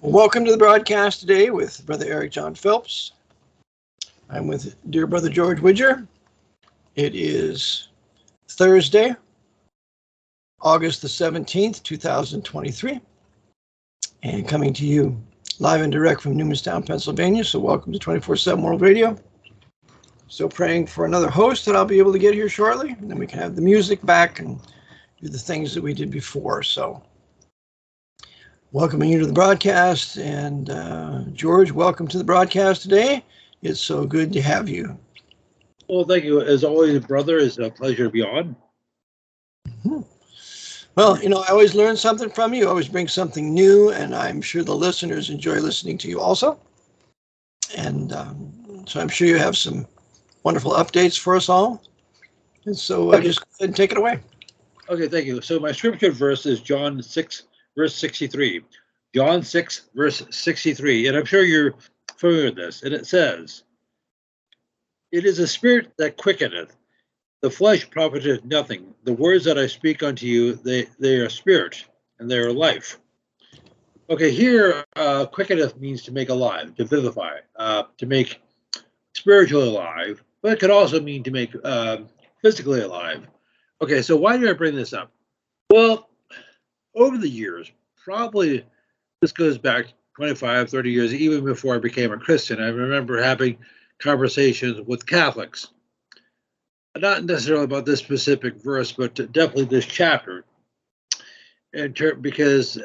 Welcome to the broadcast today with Brother Eric John Phelps. I'm with dear Brother George Widger. It is Thursday, August the 17th, 2023, and coming to you live and direct from Newmanstown, Pennsylvania. So welcome to 24/7 World Radio. Still praying for another host that I'll be able to get here shortly, and then we can have the music back and do the things that we did before. So welcoming you to the broadcast, and George, welcome to the broadcast today. It's so good to have you. Well, thank you. As always, brother, it's a pleasure to be on. Mm-hmm. Well, you know, I always learn something from you. You always bring something new, and I'm sure the listeners enjoy listening to you also. And so I'm sure you have some wonderful updates for us all. And so just go ahead and take it away. Okay, thank you. So my scripture verse is John 6, verse 63. John 6, verse 63. And I'm sure you're familiar with this. And it says, "It is a spirit that quickeneth. The flesh profiteth nothing. The words that I speak unto you, they are spirit, and they are life." Okay, here, quickeneth means to make alive, to vivify, to make spiritually alive, but it could also mean to make physically alive. Okay, so why do I bring this up? Well, over the years, probably this goes back 25, 30 years, even before I became a Christian, I remember having conversations with Catholics. Not necessarily about this specific verse, but definitely this chapter. Because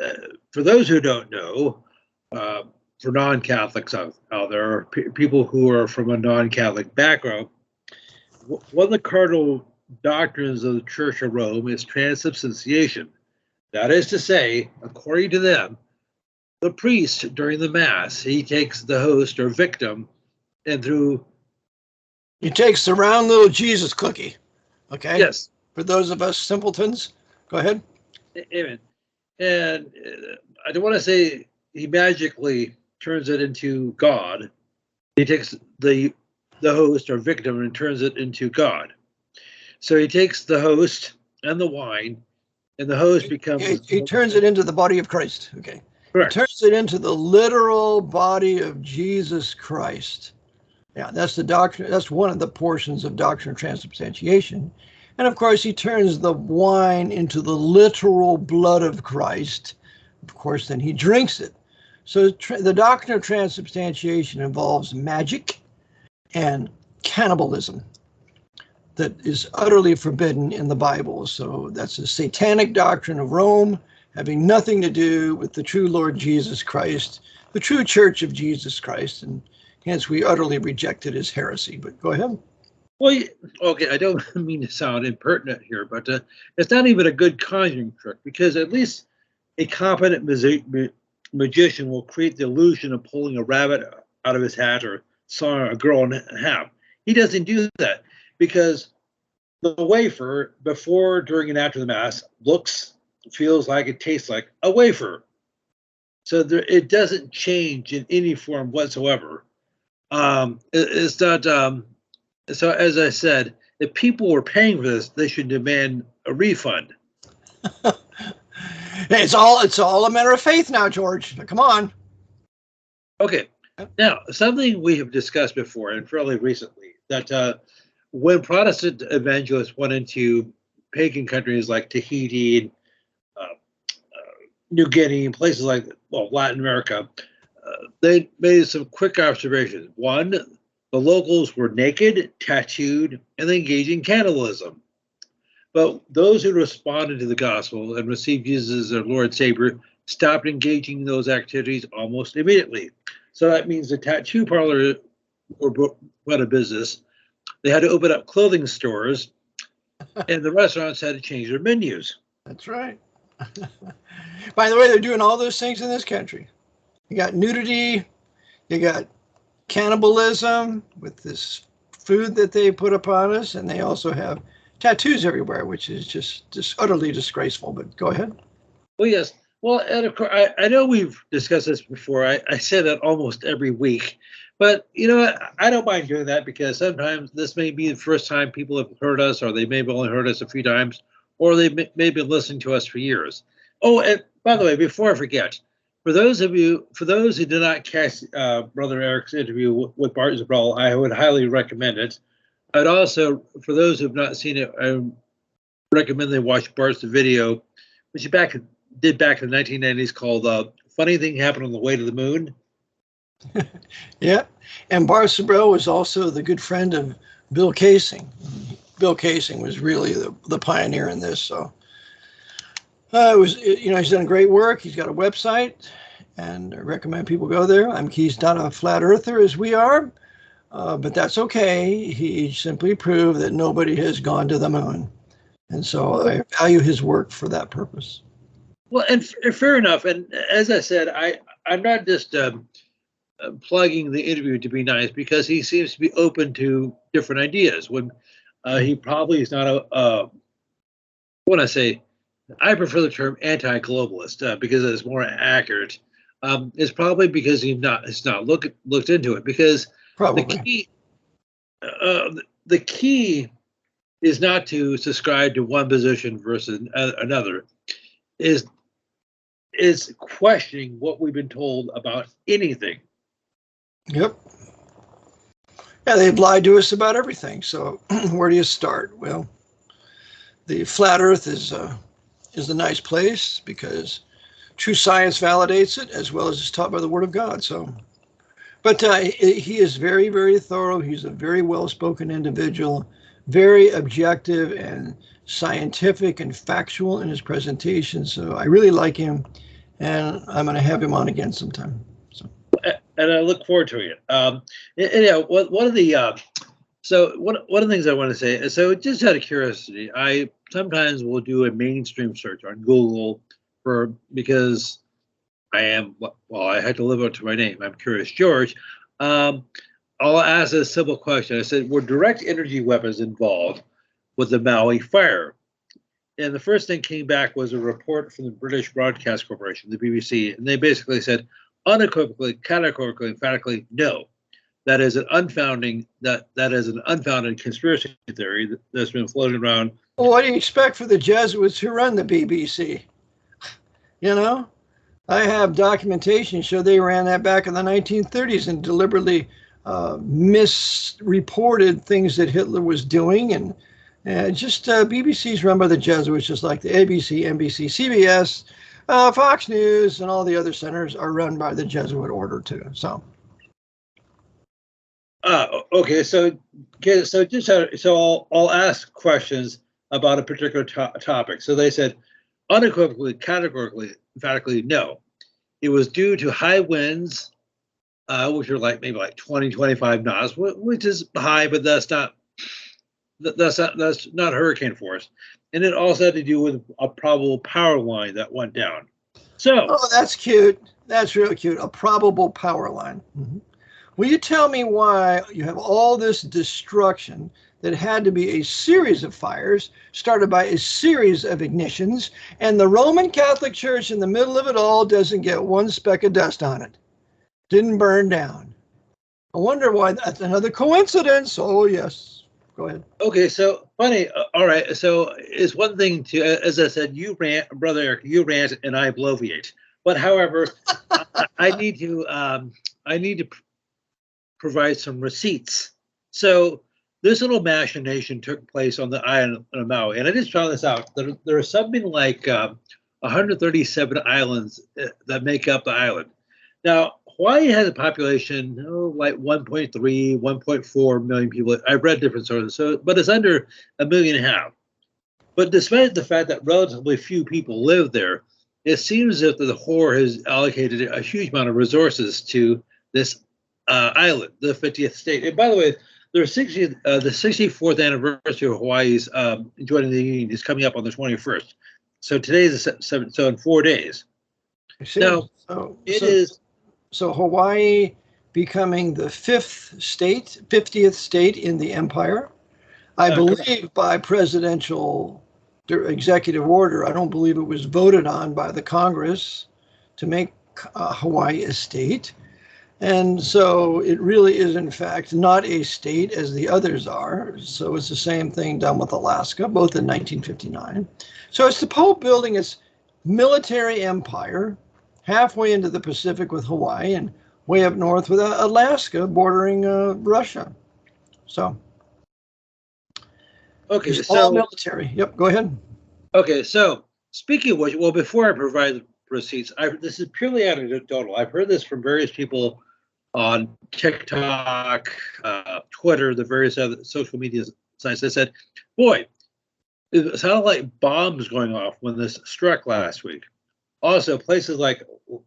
for those who don't know, for non-Catholics out there, or people who are from a non-Catholic background, one of the cardinal doctrines of the Church of Rome is transubstantiation. That is to say, according to them, the priest during the Mass, he takes the host or victim and through... He takes the round little Jesus cookie, okay? Yes. For those of us simpletons, go ahead. Amen. And I don't want to say he magically turns it into God. He takes the host or victim and turns it into God. So he takes the host and the wine, and the host becomes... He turns it into the body of Christ, okay? Correct. He turns it into the literal body of Jesus Christ. Yeah, that's the doctrine. That's one of the portions of doctrine of transubstantiation. And of course, he turns the wine into the literal blood of Christ. Of course, then he drinks it. So the doctrine of transubstantiation involves magic and cannibalism that is utterly forbidden in the Bible. So that's a satanic doctrine of Rome, having nothing to do with the true Lord Jesus Christ, the true Church of Jesus Christ, and hence we utterly reject it as heresy. But go ahead. Well, okay, I don't mean to sound impertinent here, but it's not even a good conjuring trick, because at least a competent magician will create the illusion of pulling a rabbit out of his hat or sawing a girl in half. He doesn't do that, because the wafer, before, during, and after the Mass, looks, feels like, it tastes like a wafer. So it doesn't change in any form whatsoever. It's not... So as I said, if people were paying for this, they should demand a refund. It's all a matter of faith now, George. Come on. Okay. Now, something we have discussed before and fairly recently, that when Protestant evangelists went into pagan countries like Tahiti and New Guinea and places like, well, Latin America, they made some quick observations. One, the locals were naked, tattooed, and engaged in cannibalism. But those who responded to the gospel and received Jesus as their Lord and Savior stopped engaging in those activities almost immediately. So that means the tattoo parlor went out of business. They had to open up clothing stores, and the restaurants had to change their menus. That's right. By the way, they're doing all those things in this country. You got nudity, you got cannibalism with this food that they put upon us, and they also have tattoos everywhere, which is just utterly disgraceful. But go ahead. Well, yes. Well, and of course, I know we've discussed this before. I say that almost every week. But, you know, I don't mind doing that, because sometimes this may be the first time people have heard us, or they may have only heard us a few times, or they may have been listening to us for years. Oh, and by the way, before I forget, For those who did not catch Brother Eric's interview with Bart Zabrell, I would highly recommend it. I'd also, for those who have not seen it, I recommend they watch Bart's video, which he did back in the 1990s, called "Funny Thing Happened on the Way to the Moon." Yeah, and Bart Zabrell was also the good friend of Bill Casing. Bill Casing was really the pioneer in this. So he's done great work. He's got a website, and I recommend people go there. He's not a flat earther as we are, but that's okay. He simply proved that nobody has gone to the moon. And so I value his work for that purpose. Well, and fair enough. And as I said, I'm not just plugging the interview to be nice, because he seems to be open to different ideas. When he probably is not when I say, I prefer the term anti-globalist because it's more accurate. It's probably because he's not looked into it, because probably the key is not to subscribe to one position versus another. Is questioning what we've been told about anything. Yep. Yeah, they've lied to us about everything. So where do you start? Well, the flat Earth is a nice place because true science validates it, as well as it's taught by the Word of God. So, but he is very, very thorough. He's a very well-spoken individual, very objective and scientific and factual in his presentation. So I really like him, and I'm going to have him on again sometime. So, and I look forward to it. One of the things I want to say is, so just out of curiosity, I sometimes will do a mainstream search on Google because I had to live up to my name. I'm Curious George. I'll ask a simple question. I said, were direct energy weapons involved with the Maui fire? And the first thing came back was a report from the British Broadcast Corporation, the BBC, and they basically said unequivocally, categorically, emphatically, no. That is an unfounded conspiracy theory that's been floating around. Well, what do you expect for the Jesuits who run the BBC? You know, I have documentation show they ran that back in the 1930s and deliberately misreported things that Hitler was doing, and BBC's run by the Jesuits, just like the ABC, NBC, CBS, Fox News, and all the other centers are run by the Jesuit order too. So. Okay, so I'll ask questions about a particular topic. So they said unequivocally, categorically, emphatically, no. It was due to high winds, which are maybe 20, 25 knots, which is high, but that's not hurricane force. And it also had to do with a probable power line that went down. So, oh, that's cute. That's real cute. A probable power line. Mm-hmm. Will you tell me why you have all this destruction that had to be a series of fires started by a series of ignitions, and the Roman Catholic Church in the middle of it all doesn't get one speck of dust on it? Didn't burn down. I wonder why. That's another coincidence. Oh, yes. Go ahead. Okay, so funny. All right, so it's one thing to, as I said, you rant, Brother Eric, you rant, and I bloviate. But however, I need to provide some receipts. So this little machination took place on the island of Maui, and I just found this out. There are something like 137 islands that make up the island. Now, Hawaii has a population like 1.3, 1.4 million people. I've read different sources, but it's under 1.5 million. But despite the fact that relatively few people live there, it seems as if the whore has allocated a huge amount of resources to this island, the 50th state. And by the way, the 64th anniversary of Hawaii's joining the Union is coming up on the 21st. So today is the 7th, so in 4 days. Now, So Hawaii becoming the 50th state in the empire. I believe by presidential executive order. I don't believe it was voted on by the Congress to make Hawaii a state. And so it really is, in fact, not a state as the others are. So it's the same thing done with Alaska, both in 1959. So it's the Pope building its military empire halfway into the Pacific with Hawaii, and way up north with Alaska bordering Russia. So, okay, it's so all military. Yep, go ahead. Okay, so speaking of which, well, before I provide the receipts, this is purely anecdotal. I've heard this from various people on TikTok, Twitter, the various other social media sites. They said, boy, it sounded like bombs going off when this struck last week. Also, places like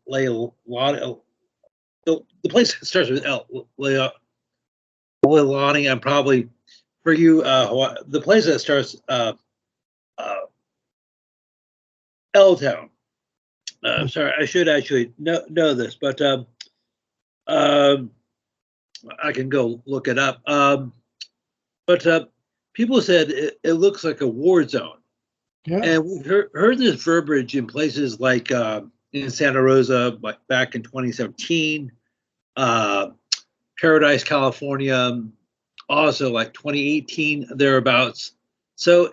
the place that starts with Leilani, and probably for you, the place that starts L-Town. I'm sorry, I should actually know this, but I can go look it up. But people said it looks like a war zone. Yeah. And we've heard this verbiage in places like in Santa Rosa, like back in 2017, Paradise, California, also like 2018, thereabouts. So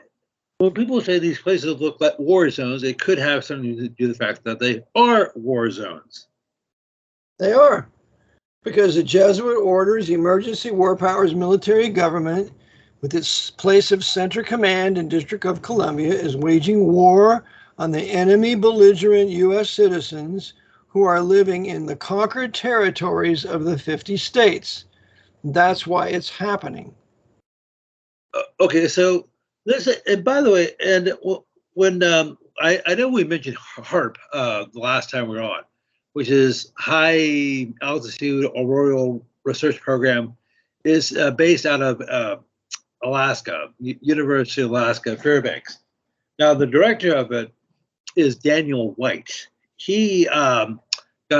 when people say these places look like war zones, it could have something to do with the fact that they are war zones. They are, because the Jesuit orders emergency war powers military government with its place of center command in District of Columbia is waging war on the enemy belligerent U.S. citizens who are living in the conquered territories of the 50 states. That's why it's happening. Okay, so listen, and by the way, and when I know we mentioned HARP the last time we were on, which is High Altitude Auroral Research Program, is based out of Alaska, University of Alaska, Fairbanks. Now, the director of it is Daniel White. He got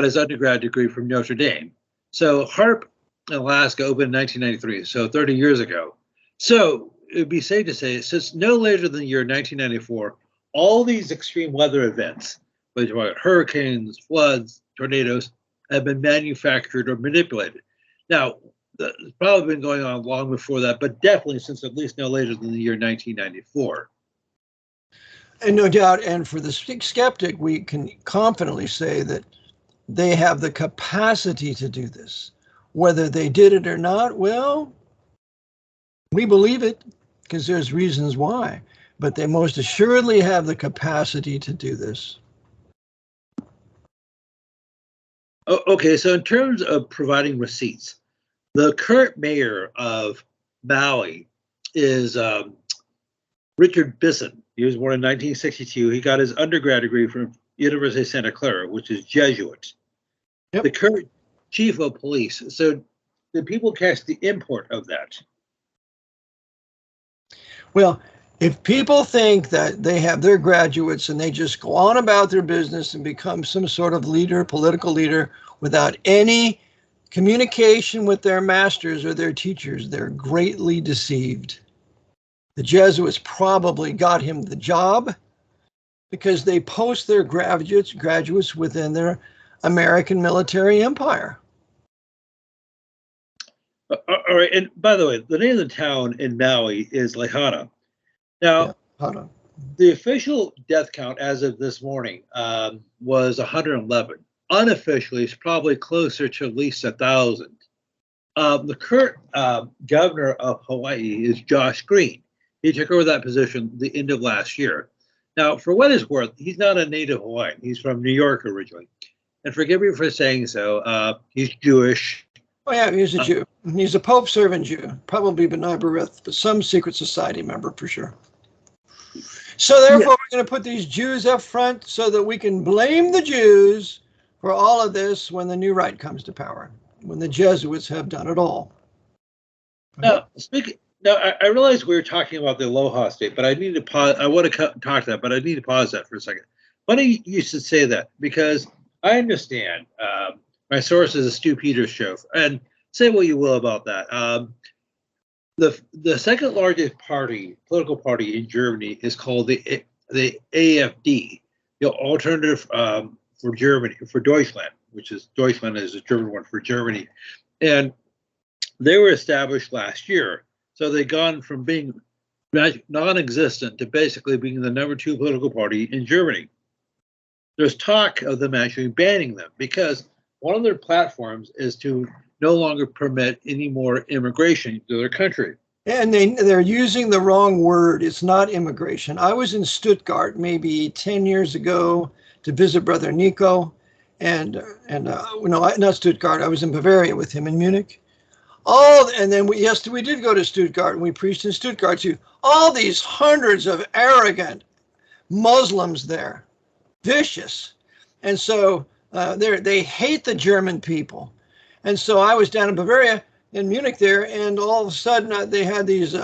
his undergrad degree from Notre Dame. So HARP in Alaska opened in 1993, so 30 years ago. So it would be safe to say, since no later than the year 1994, all these extreme weather events, which are hurricanes, floods, tornadoes, have been manufactured or manipulated. Now, it's probably been going on long before that, but definitely since at least no later than the year 1994. And no doubt, and for the skeptic, we can confidently say that they have the capacity to do this. Whether they did it or not, well, we believe it because there's reasons why, but they most assuredly have the capacity to do this. Okay, so in terms of providing receipts, the current mayor of Maui is Richard Bisson. He was born in 1962. He got his undergrad degree from University of Santa Clara, which is Jesuit. Yep. The current chief of police. So did people catch the import of that? Well, if people think that they have their graduates and they just go on about their business and become some sort of leader, political leader, without any communication with their masters or their teachers, they're greatly deceived. The Jesuits probably got him the job because they post their graduates within their American military empire. All right, and by the way, the name of the town in Maui is Lahaina. Now, yeah, the official death count as of this morning was 111. Unofficially, it's probably closer to at least 1,000. The current governor of Hawaii is Josh Green. He took over that position the end of last year. Now, for what it's worth, he's not a native Hawaiian. He's from New York originally. And forgive me for saying so, he's Jewish. Oh, yeah, he's a Jew. He's a Pope-serving Jew, probably B'nai B'rith, but some secret society member for sure. So therefore, we're going to put these Jews up front so that we can blame the Jews for all of this when the new right comes to power, when the Jesuits have done it all. Now, I realize we were talking about the Aloha State, but I need to pause. I want to talk to that, but I need to pause that for a second. Funny you should say that, because I understand my source is a Stu Peters show, and say what you will about that. The second largest political party in Germany is called the AfD, the Alternative for Germany, for Deutschland, which is Deutschland is a German word for Germany, and they were established last year. So they've gone from being non-existent to basically being the #2 political party in Germany. there's talk of them actually banning them because one of their platforms is to no longer permit any more immigration to their country. And they're using the wrong word. It's not immigration. I was in Stuttgart maybe 10 years ago to visit Brother Nico, and no, not Stuttgart. I was in Bavaria with him in Munich. And then we did go to Stuttgart, and we preached in Stuttgart too. All these hundreds of arrogant Muslims there, vicious, and so they hate the German people. And so I was down in Bavaria, in Munich there, and all of a sudden they had these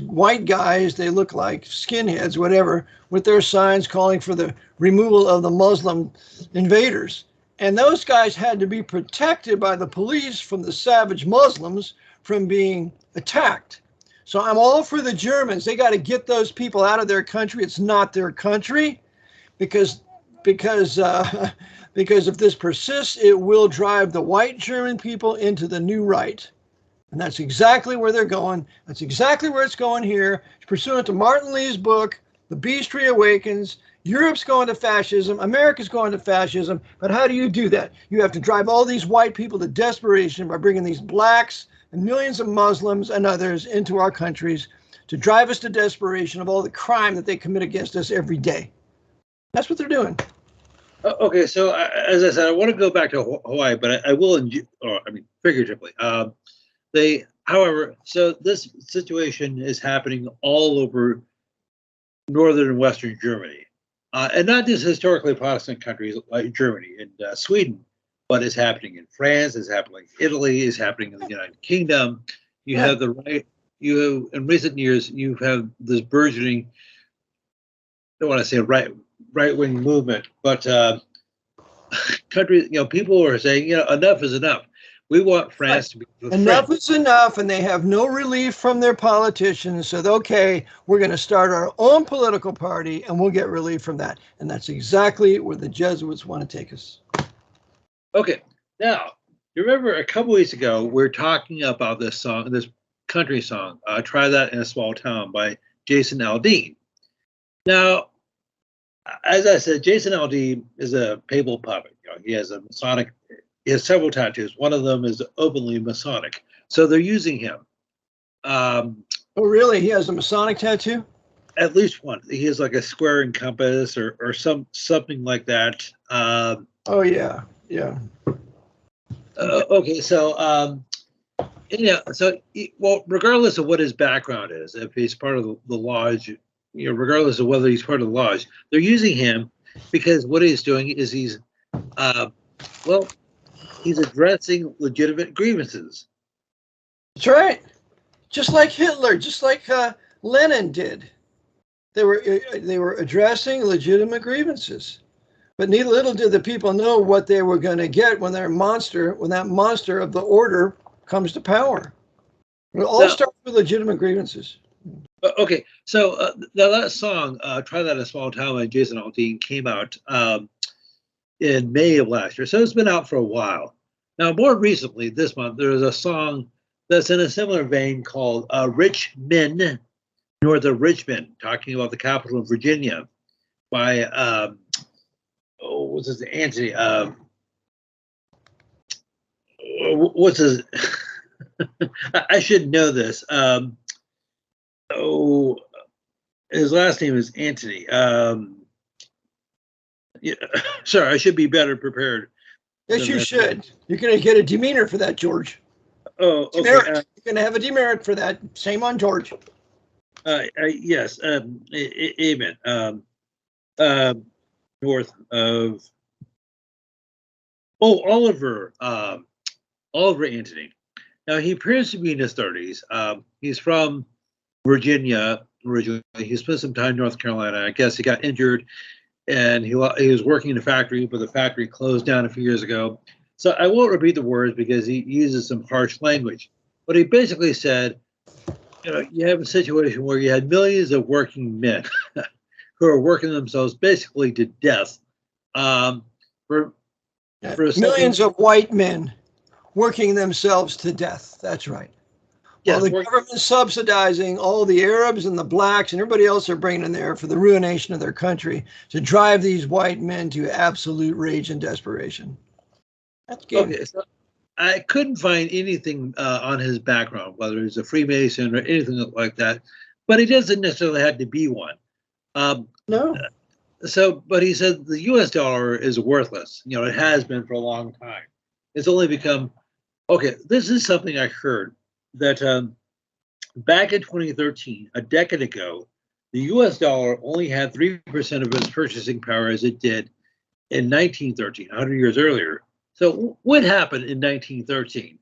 white guys. They look like skinheads, whatever, with their signs calling for the removal of the Muslim invaders. And those guys had to be protected by the police from the savage Muslims from being attacked. So I'm all for the Germans. They got to get those people out of their country. It's not their country, because if this persists, it will drive the white German people into the new right. And that's exactly where they're going. That's exactly where it's going here. Pursuant to Martin Lee's book, The Beast Reawakens, Europe's going to fascism, America's going to fascism. But how do you do that? You have to drive all these white people to desperation by bringing these blacks and millions of Muslims and others into our countries to drive us to desperation of all the crime that they commit against us every day. That's what they're doing. Okay, so as I said, I want to go back to Hawaii, but I will, figuratively. However, so this situation is happening all over northern and western Germany, and not just historically Protestant countries like Germany and Sweden, but it's happening in France, it's happening in Italy, it's happening in the United Kingdom. You have in recent years, you have this burgeoning, I don't want to say right-wing movement, but countries, people are saying, enough is enough. We want France to be enough is enough, and they have no relief from their politicians. So, okay, we're going to start our own political party, and we'll get relief from that. And that's exactly where the Jesuits want to take us. Okay, now you remember a couple weeks ago we were talking about this song, this country song, "Try That in a Small Town" by Jason Aldean. Now, as I said, Jason Aldean is a papal puppet. He has a Masonic. He has several tattoos. One of them is openly Masonic. So they're using him. Oh, really? He has a Masonic tattoo? At least one. He has like a square and compass or something like that. Oh, yeah. Yeah. Okay, so regardless of what his background is, if he's part of the lodge, regardless of whether he's part of the lodge, they're using him because what he's doing is he's addressing legitimate grievances. That's right. Just like Hitler, just like Lenin did. They were addressing legitimate grievances. But little did the people know what they were going to get when that monster of the order comes to power. It all starts with legitimate grievances. Okay, so now that song, "Try That in a Small Town" by Jason Aldean came out in May of last year, so it's been out for a while. Now, more recently, this month, there is a song that's in a similar vein called "Rich Men North of Richmond," talking about the capital of Virginia, by what's his Anthony? What's his? I should know this. His last name is Anthony. Sorry, I should be better prepared. Yes, you should. You're going to get a demeanor for that, George. Oh, okay. You're going to have a demerit for that. Shame on George. Yes. Amen. North of Oliver Anthony. Now he appears to be in his 30s. He's from Virginia originally. He spent some time in North Carolina. I guess he got injured, and he was working in a factory, but the factory closed down a few years ago. So I won't repeat the words because he uses some harsh language. But he basically said, you have a situation where you had millions of working men who are working themselves basically to death. For millions of white men working themselves to death. That's right. While the government's subsidizing all the Arabs and the blacks and everybody else they're bringing in there for the ruination of their country to drive these white men to absolute rage and desperation. That's game. Okay, so I couldn't find anything on his background, whether he's a Freemason or anything like that, but he doesn't necessarily have to be one. No. So, but he said the U.S. dollar is worthless. You know, it has been for a long time. It's only become, okay, this is something I heard that back in 2013, a decade ago, the U.S. dollar only had 3% of its purchasing power as it did in 1913, 100 years earlier. So what happened in 1913?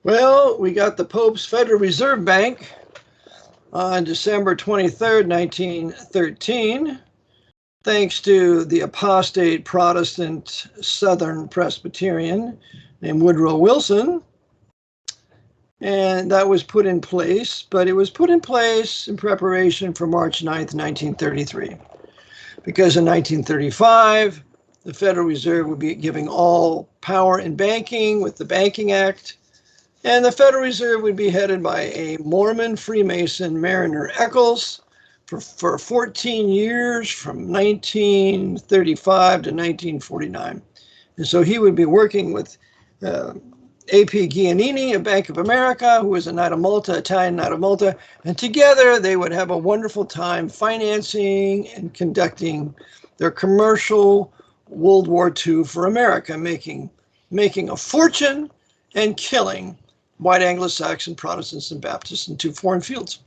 Well, we got the Pope's Federal Reserve Bank on December 23rd, 1913, thanks to the apostate Protestant Southern Presbyterian named Woodrow Wilson. And that was put in place, but it was put in place in preparation for March 9th, 1933. Because in 1935, the Federal Reserve would be giving all power in banking with the Banking Act, and the Federal Reserve would be headed by a Mormon Freemason, Mariner Eccles, for 14 years from 1935 to 1949. And so he would be working with A.P. Giannini of Bank of America, who was a Knight of Malta, Italian Knight of Malta, and together they would have a wonderful time financing and conducting their commercial World War II for America, making a fortune and killing white Anglo-Saxon Protestants and Baptists in two foreign fields.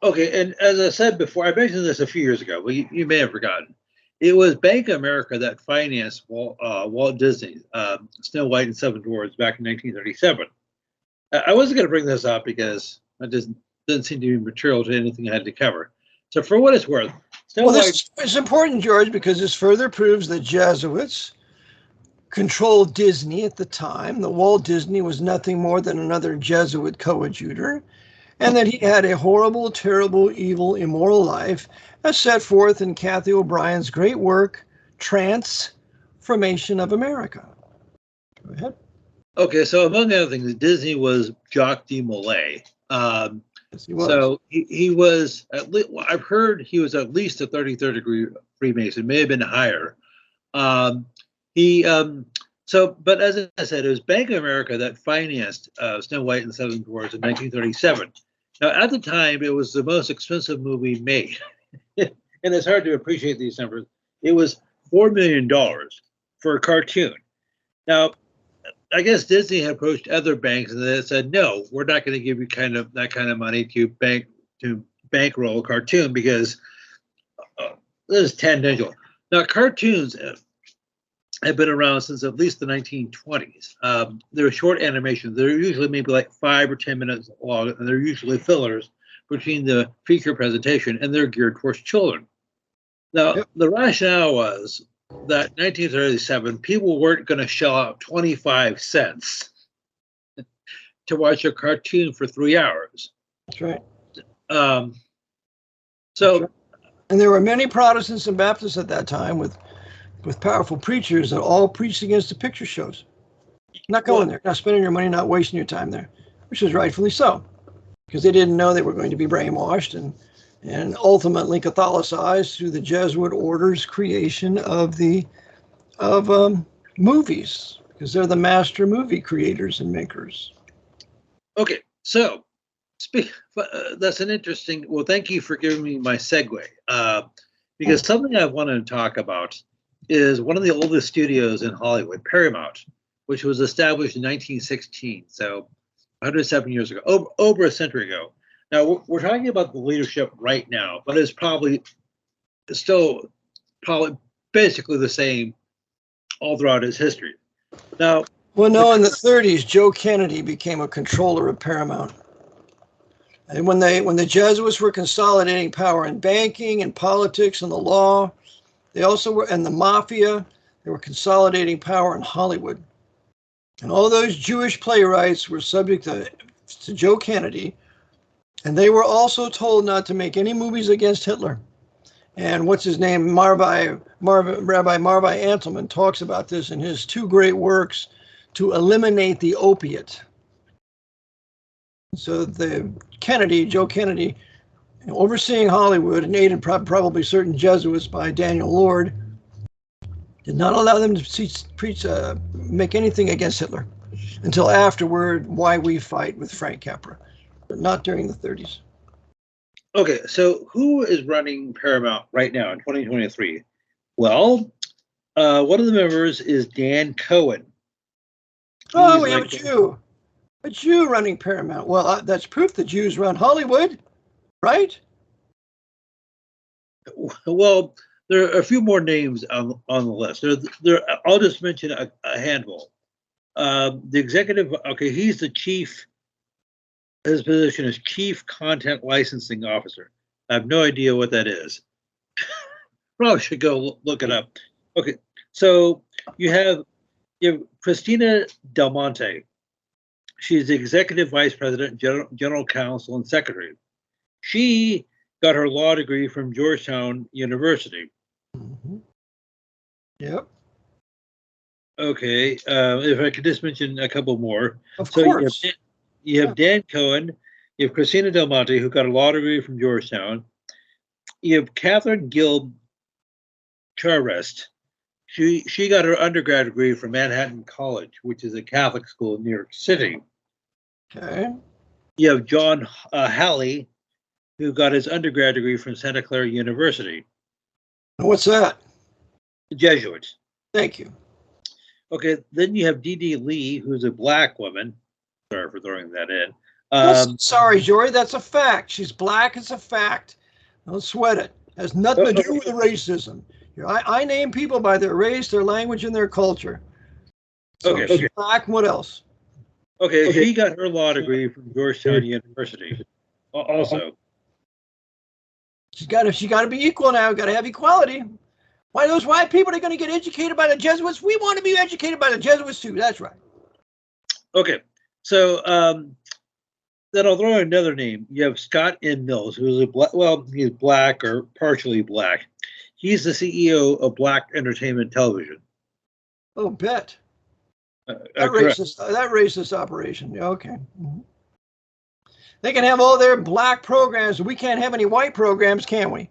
Okay, and as I said before, I mentioned this a few years ago, but you may have forgotten. It was Bank of America that financed Walt Disney, Snow White and Seven Dwarfs back in 1937. I wasn't going to bring this up because it doesn't seem to be material to anything I had to cover. So for what it's worth, this is important, George, because this further proves that Jesuits controlled Disney at the time, that Walt Disney was nothing more than another Jesuit coadjutor, and that he had a horrible, terrible, evil, immoral life, as set forth in Kathy O'Brien's great work, Transformation of America. Go ahead. Okay, so among other things, Disney was Jacques de Molay. Yes, he was. So he was, at least, I've heard he was at least a 33rd degree Freemason, may have been higher. But as I said, it was Bank of America that financed Snow White and the Seven Dwarfs in 1937. Now, at the time, it was the most expensive movie made. And it's hard to appreciate these numbers. It was $4 million for a cartoon. Now, I guess Disney had approached other banks and they said, no, we're not going to give you that kind of money to bankroll a cartoon because this is tangential. Now, cartoons have been around since at least the 1920s. They're short animations. They're usually maybe like 5 or 10 minutes long, and they're usually fillers between the feature presentation, and they're geared towards children. Now, The rationale was that 1937, people weren't going to shell out 25 cents to watch a cartoon for 3 hours. That's right. And there were many Protestants and Baptists at that time with powerful preachers that all preached against the picture shows. Not going there, not spending your money, not wasting your time there, which is rightfully so, because they didn't know they were going to be brainwashed and ultimately Catholicized through the Jesuit order's creation of movies, because they're the master movie creators and makers. Okay, so that's an interesting. Well, thank you for giving me my segue, because something I wanted to talk about is one of the oldest studios in Hollywood, Paramount, which was established in 1916, so 107 years ago, over a century ago. Now, we're talking about the leadership right now, but it's still basically the same all throughout its history. Now, well, no, in the 30s, Joe Kennedy became a controller of Paramount. And when the Jesuits were consolidating power in banking and politics and the law, they also were, and the mafia, they were consolidating power in Hollywood. And all those Jewish playwrights were subject to Joe Kennedy, and they were also told not to make any movies against Hitler. And what's his name? Rabbi Marvi Antelman talks about this in his two great works, To Eliminate the Opiate. So Joe Kennedy, overseeing Hollywood and aided probably certain Jesuits by Daniel Lord, did not allow them to make anything against Hitler until afterward, Why We Fight with Frank Capra, but not during the 30s. Okay, so who is running Paramount right now in 2023? Well, one of the members is Dan Cohen. Oh, we have a Jew running Paramount. Well, that's proof the Jews run Hollywood, right? Well, there are a few more names on the list. I'll just mention a handful. The executive, okay, he's the chief. His position is Chief Content Licensing Officer. I have no idea what that is. Probably should go look it up. Okay, so you have Christina Del Monte. She's the Executive Vice President, General Counsel, and Secretary. She got her law degree from Georgetown University. Mm-hmm. Yep. Okay, if I could just mention a couple more. Of course. You have Dan Cohen, you have Christina Del Monte, who got a law degree from Georgetown. You have Catherine Gilchrist. She got her undergrad degree from Manhattan College, which is a Catholic school in New York City. Okay. You have John Halley, who got his undergrad degree from Santa Clara University. What's that? Jesuit. Thank you. Okay, then you have D.D. Lee, who's a black woman. Sorry for throwing that in. Sorry, Jory, that's a fact. She's black, it's a fact. Don't sweat it. It has nothing to do with the racism. I name people by their race, their language, and their culture. So she's black, what else? Okay, she got her law degree from Georgetown University. Also. She's got to be equal now. Got to have equality. Why those white people are going to get educated by the Jesuits? We want to be educated by the Jesuits too. That's right. Okay. So then I'll throw in another name. You have Scott N. Mills, who's he's black or partially black. He's the CEO of Black Entertainment Television. Oh, bet. That racist operation. Okay. Mm-hmm. They can have all their black programs. We can't have any white programs, can we?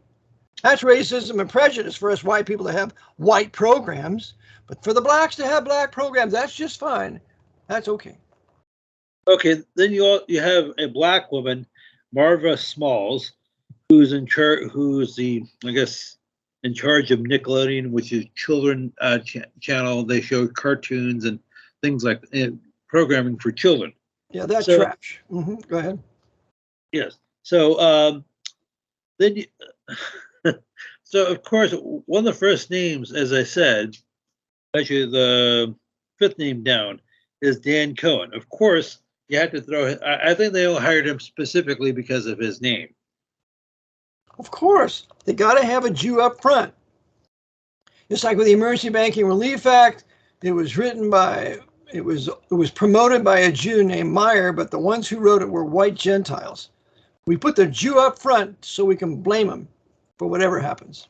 That's racism and prejudice for us white people to have white programs. But for the blacks to have black programs, that's just fine. That's okay. Okay, then you have a black woman, Marva Smalls, who's in charge of Nickelodeon, which is children channel. They show cartoons and things like programming for children. Yeah, that's trash. Mm-hmm. Go ahead. Yes. So so of course, one of the first names, as I said, actually the fifth name down, is Dan Cohen. Of course, you have to throw. I think they all hired him specifically because of his name. Of course, they got to have a Jew up front. Just like with the Emergency Banking Relief Act, it was promoted by a Jew named Meyer, but the ones who wrote it were white Gentiles. We put the Jew up front so we can blame him for whatever happens.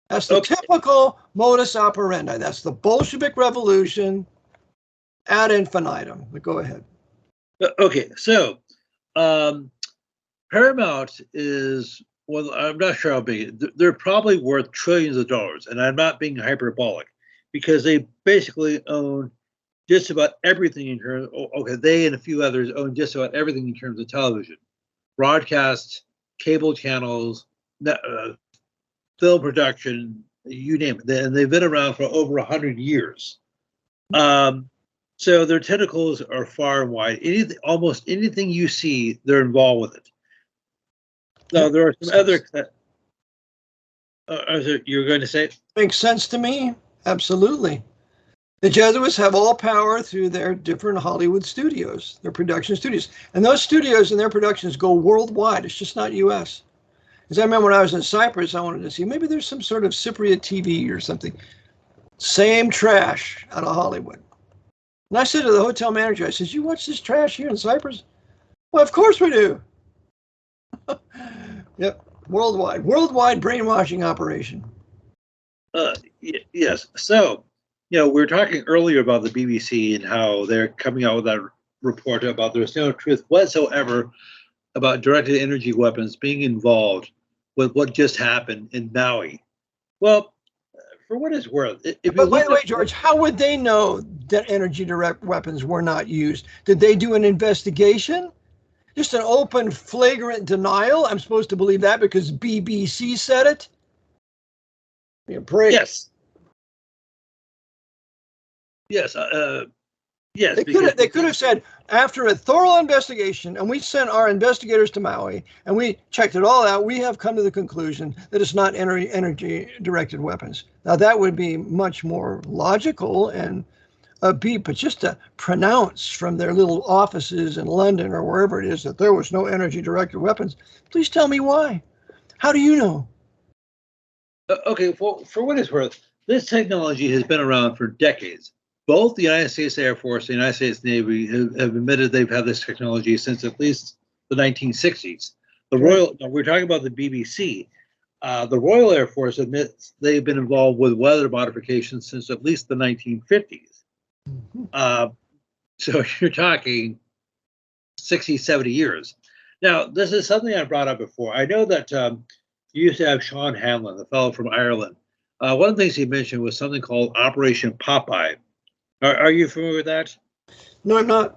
That's the typical modus operandi. That's the Bolshevik Revolution ad infinitum. But go ahead. Okay, so Paramount is, well, I'm not sure how big. They're probably worth trillions of dollars, and I'm not being hyperbolic, because they basically own just about everything in terms. Okay, they and a few others own just about everything in terms of television, broadcast, cable channels, film production, you name it. And they've been around for over 100 years. So their tentacles are far and wide. Almost anything you see, they're involved with it. Now, there are some other. You're going to say? Makes sense to me. Absolutely. The Jesuits have all power through their different Hollywood studios, their production studios. And those studios and their productions go worldwide. It's just not U.S. Because I remember when I was in Cyprus, I wanted to see maybe there's some sort of Cypriot TV or something. Same trash out of Hollywood. And I said to the hotel manager, I said, you watch this trash here in Cyprus? Well, of course we do. Yep, worldwide brainwashing operation. Yes. So, we were talking earlier about the BBC and how they're coming out with report about there's no truth whatsoever about directed energy weapons being involved with what just happened in Maui. Well, for what it's worth, but by the way, George, how would they know that energy direct weapons were not used? Did they do an investigation? Just an open, flagrant denial? I'm supposed to believe that because BBC said it? Yes. Yes. Yes. They could have said, after a thorough investigation, and we sent our investigators to Maui, and we checked it all out, we have come to the conclusion that it's not energy-directed weapons. Now, that would be much more logical and upbeat, but just to pronounce from their little offices in London or wherever it is that there was no energy-directed weapons, please tell me why. How do you know? Okay, well, for what it's worth, this technology has been around for decades. Both the United States Air Force and the United States Navy have admitted they've had this technology since at least the 1960s. We're talking about the BBC. The Royal Air Force admits they've been involved with weather modifications since at least the 1950s. So you're talking 60, 70 years. Now, this is something I brought up before. I know that you used to have Sean Hanlon, the fellow from Ireland. One of the things he mentioned was something called Operation Popeye. Are you familiar with that? No, I'm not.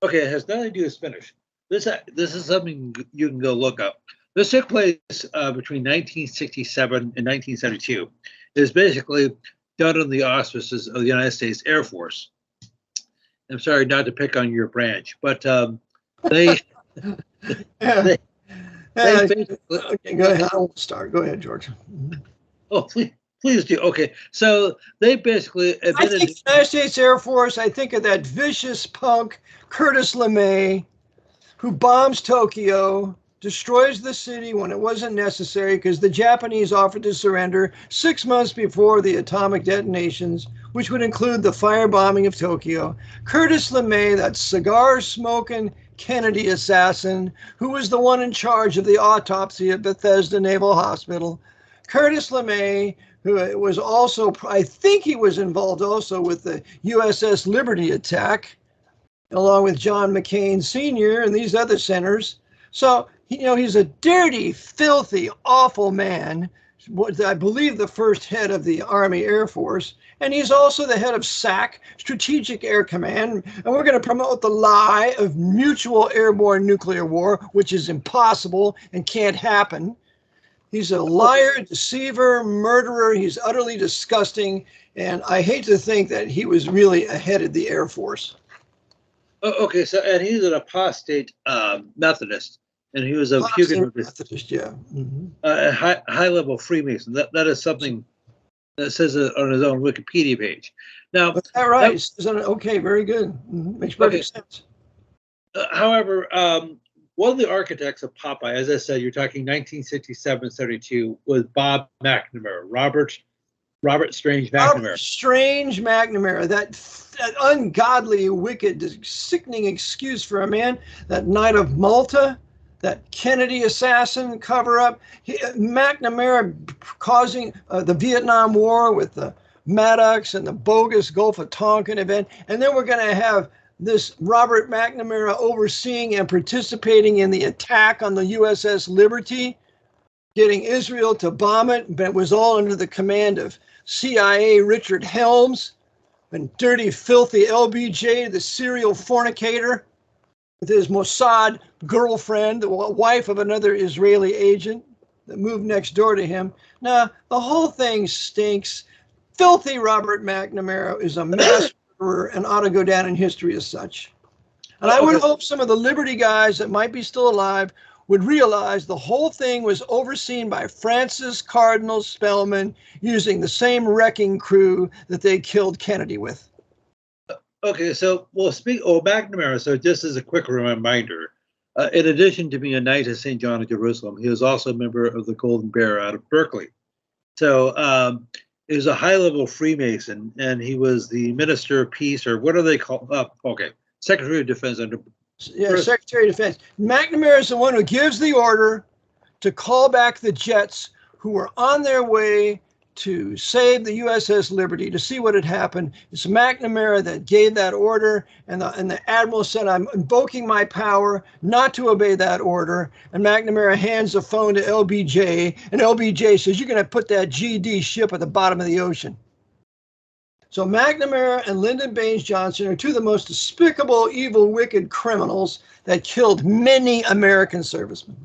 Okay, it has nothing to do with Spanish. This is something you can go look up. This took place between 1967 and 1972. It was basically done in the auspices of the United States Air Force. I'm sorry not to pick on your branch, but they basically. Okay, go ahead. I won't start. Go ahead, George. Oh, please do. Okay, so they basically admitted. I think the United States Air Force, I think of that vicious punk, Curtis LeMay, who bombs Tokyo, destroys the city when it wasn't necessary because the Japanese offered to surrender 6 months before the atomic detonations, which would include the firebombing of Tokyo. Curtis LeMay, that cigar-smoking Kennedy assassin, who was the one in charge of the autopsy at Bethesda Naval Hospital. Curtis LeMay, who was also, I think he was involved also with the USS Liberty attack, along with John McCain Sr. and these other senators. So, he's a dirty, filthy, awful man. I believe the first head of the Army Air Force. And he's also the head of SAC, Strategic Air Command. And we're going to promote the lie of mutual airborne nuclear war, which is impossible and can't happen. He's a liar, deceiver, murderer. He's utterly disgusting. And I hate to think that he was really ahead of the Air Force. Okay, so, and he's an apostate Methodist, and he was a Huguenot Methodist, yeah. Mm-hmm. High-level Freemason. That is something that says it on his own Wikipedia page. Now, is that right? Okay, very good. Mm-hmm. Makes perfect sense. However, one of the architects of Popeye, as I said, you're talking 1967-72, was Bob McNamara, Robert Strange McNamara. Robert Strange McNamara, that ungodly, wicked, sickening excuse for a man, that Knight of Malta, that Kennedy assassin cover-up, McNamara causing the Vietnam War with the Maddox and the bogus Gulf of Tonkin event, and then we're going to have this Robert McNamara overseeing and participating in the attack on the USS Liberty, getting Israel to bomb it, but it was all under the command of CIA Richard Helms and dirty, filthy LBJ, the serial fornicator, with his Mossad girlfriend, the wife of another Israeli agent that moved next door to him. Now, the whole thing stinks. Filthy Robert McNamara is a mass murderer and ought to go down in history as such. And I would hope some of the Liberty guys that might be still alive would realize the whole thing was overseen by Francis Cardinal Spellman using the same wrecking crew that they killed Kennedy with. Okay, so McNamara, so just as a quick reminder, in addition to being a Knight of St. John of Jerusalem, he was also a member of the Golden Bear out of Berkeley. So he was a high-level Freemason, and he was the Minister of Peace, or what do they call? Secretary of Defense under. Yeah, Secretary of Defense. McNamara is the one who gives the order to call back the jets who were on their way to save the USS Liberty to see what had happened. It's McNamara that gave that order, and the admiral said, I'm invoking my power not to obey that order. And McNamara hands the phone to LBJ, and LBJ says, you're going to put that GD ship at the bottom of the ocean. So McNamara and Lyndon Baines Johnson are two of the most despicable, evil, wicked criminals that killed many American servicemen.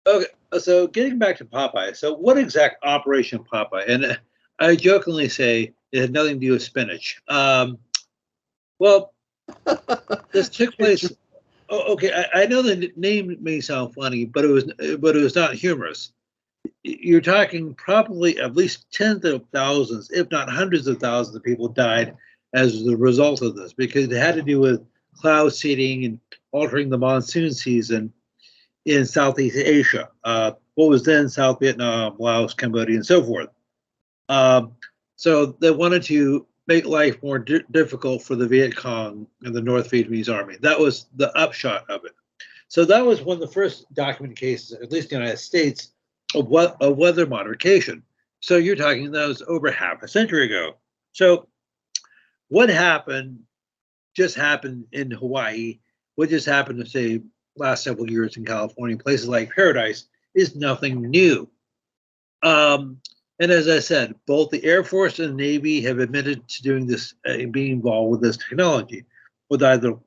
Okay, so getting back to Popeye, so what exact Operation Popeye? And I jokingly say it had nothing to do with spinach. Well, this took place. Oh, okay, I know the name may sound funny, but it was not humorous. You're talking probably at least tens of thousands, if not hundreds of thousands of people died as the result of this, because it had to do with cloud seeding and altering the monsoon season in Southeast Asia, what was then South Vietnam, Laos, Cambodia, and so forth. So they wanted to make life more difficult for the Viet Cong and the North Vietnamese army. That was the upshot of it. So that was one of the first documented cases, at least in the United States, of weather modification. So you're talking that was over half a century ago. So what just happened in Hawaii, what just happened to say last several years in California, places like Paradise, is nothing new. And as I said, both the Air Force and the Navy have admitted to doing this, being involved with this technology, with either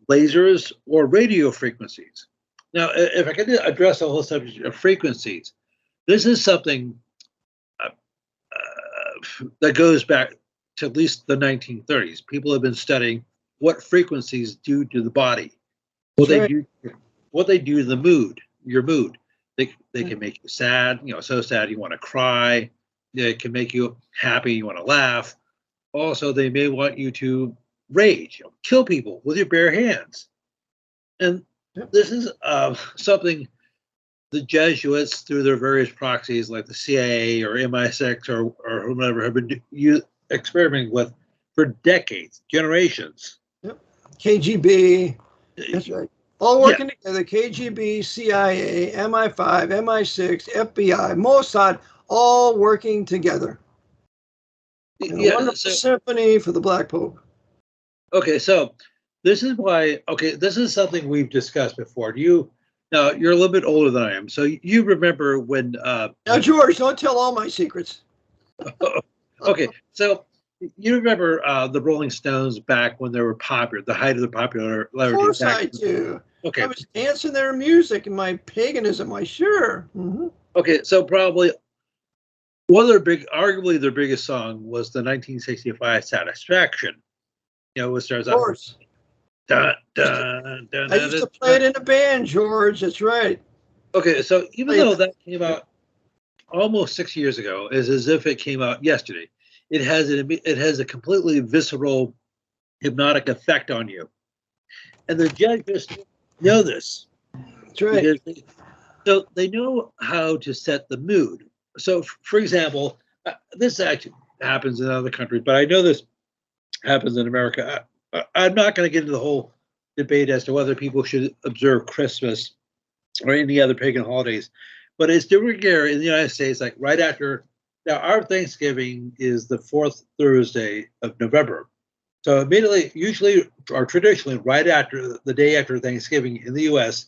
lasers or radio frequencies. Now, if I could address the whole subject of frequencies, this is something that goes back to at least the 1930s. People have been studying what frequencies do to the body. What they do to the mood, your mood. They can make you sad, so sad you want to cry. They can make you happy, you want to laugh. Also, they may want you to rage, kill people with your bare hands. And this is something the Jesuits, through their various proxies like the CIA or MI6 or whomever, have been experimenting with for decades, generations. Yep. KGB. That's right. All working together, KGB, CIA, MI5, MI6, FBI, Mossad, all working together. A wonderful symphony for the Black Pope. Okay, so this is why, this is something we've discussed before. Now, you're a little bit older than I am, so you remember when... now, George, don't tell all my secrets. Okay, so you remember the Rolling Stones back when they were popular, the height of their popularity. Of course I do. Okay. I was dancing their music and my paganism, sure. Mm-hmm. Okay, so probably one of arguably their biggest song was the 1965 Satisfaction. It starts out. Of course. Dun, dun, dun, I used to play it in a band, George. That's right. Okay, so even though that came out almost 6 years ago, it's as if it came out yesterday. It has a completely visceral, hypnotic effect on you, and the Jesuits know this. That's right. So they know how to set the mood. So, for example, this actually happens in other countries, but I know this happens in America. I'm not going to get into the whole debate as to whether people should observe Christmas or any other pagan holidays, but it's different here in the United States, like right after. Now, our Thanksgiving is the fourth Thursday of November. So immediately, usually or traditionally, right after the day after Thanksgiving in the U.S.,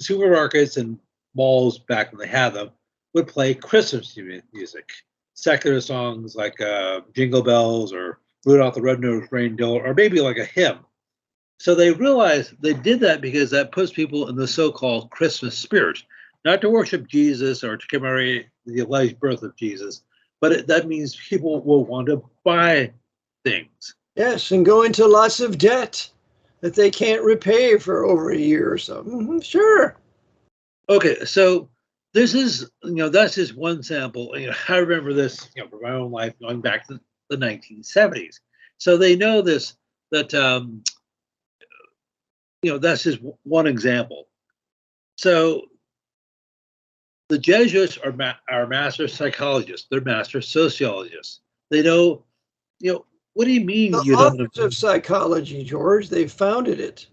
supermarkets and malls, back when they had them, would play Christmas music, secular songs like Jingle Bells or Rudolph the Red-Nosed Reindeer, or maybe like a hymn. So they realized they did that because that puts people in the so-called Christmas spirit, not to worship Jesus or to commemorate the alleged birth of Jesus, but that means people will want to buy things. Yes, and go into lots of debt that they can't repay for over a year or so. Mm-hmm, sure. Okay, so this is, that's just one sample. I remember this, from my own life going back to the 1970s. So they know this, that, that's just one example. So the Jesuits are master psychologists. They're master sociologists. They know, what do you mean the you don't know? authors of psychology, George, they founded it.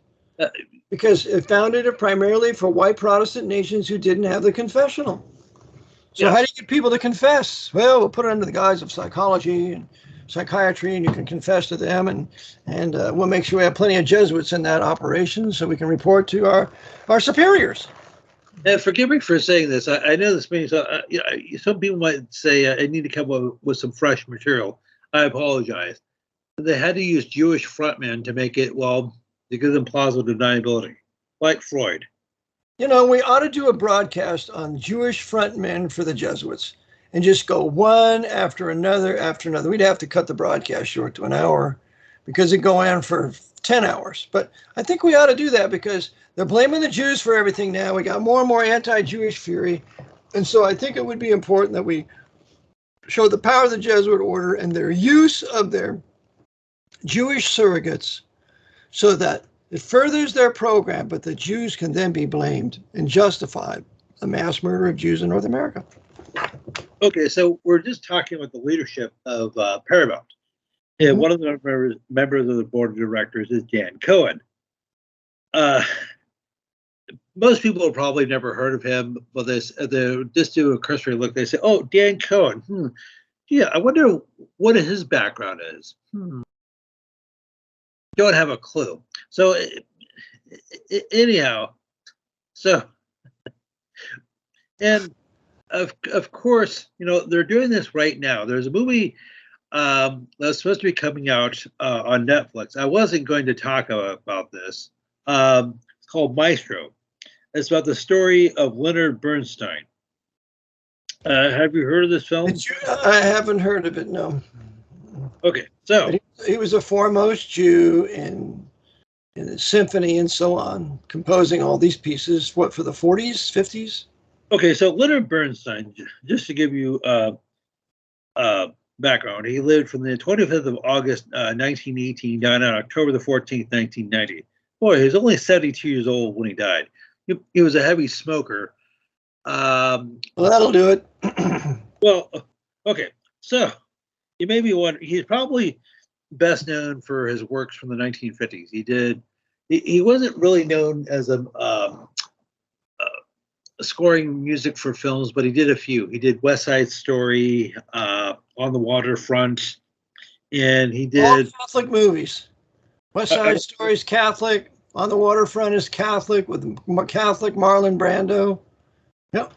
Because it founded it primarily for white Protestant nations who didn't have the confessional. So how do you get people to confess? Well, we'll put it under the guise of psychology and psychiatry, and you can confess to them, and we'll make sure we have plenty of Jesuits in that operation so we can report to our superiors. And forgive me for saying this. I know this means some people might say I need to come up with some fresh material. I apologize. They had to use Jewish frontmen to make it, well, to give them plausible deniability, like Freud. You know, we ought to do a broadcast on Jewish frontmen for the Jesuits and just go one after another after another. We'd have to cut the broadcast short to an hour because it'd go on for 10 hours. But I think we ought to do that because they're blaming the Jews for everything now. We got more and more anti-Jewish fury. And so I think it would be important that we show the power of the Jesuit order and their use of their Jewish surrogates so that it furthers their program, but the Jews can then be blamed and justified the mass murder of Jews in North America. Okay, so we're just talking about the leadership of Paramount. And one of the members of the board of directors is Dan Cohen. Most people have probably never heard of him, but they just do a cursory look. They say, oh, Dan Cohen. Yeah, I wonder what his background is. Don't have a clue. So anyhow, so, and of course, you know, they're doing this right now. There's a movie that's supposed to be coming out on Netflix. I wasn't going to talk about this. It's called Maestro. It's about the story of Leonard Bernstein. Have you heard of this film? I haven't heard of it, no. Okay, so he was a foremost Jew in the symphony and so on, composing all these pieces. What, for the 40s, 50s? Okay, so Leonard Bernstein, just to give you background, he lived from the 25th of August, 1918, died on October the 14th, 1990. Boy, he was only 72 years old when he died. He was a heavy smoker. Well, that'll do it. Well, okay, so you may be wondering, he's probably best known for his works from the 1950s. He wasn't really known as a scoring music for films, but he did a few. He did West Side Story, On the Waterfront, and he did all Catholic movies. West Side Story is Catholic. On the Waterfront is Catholic with Catholic Marlon Brando. Yep.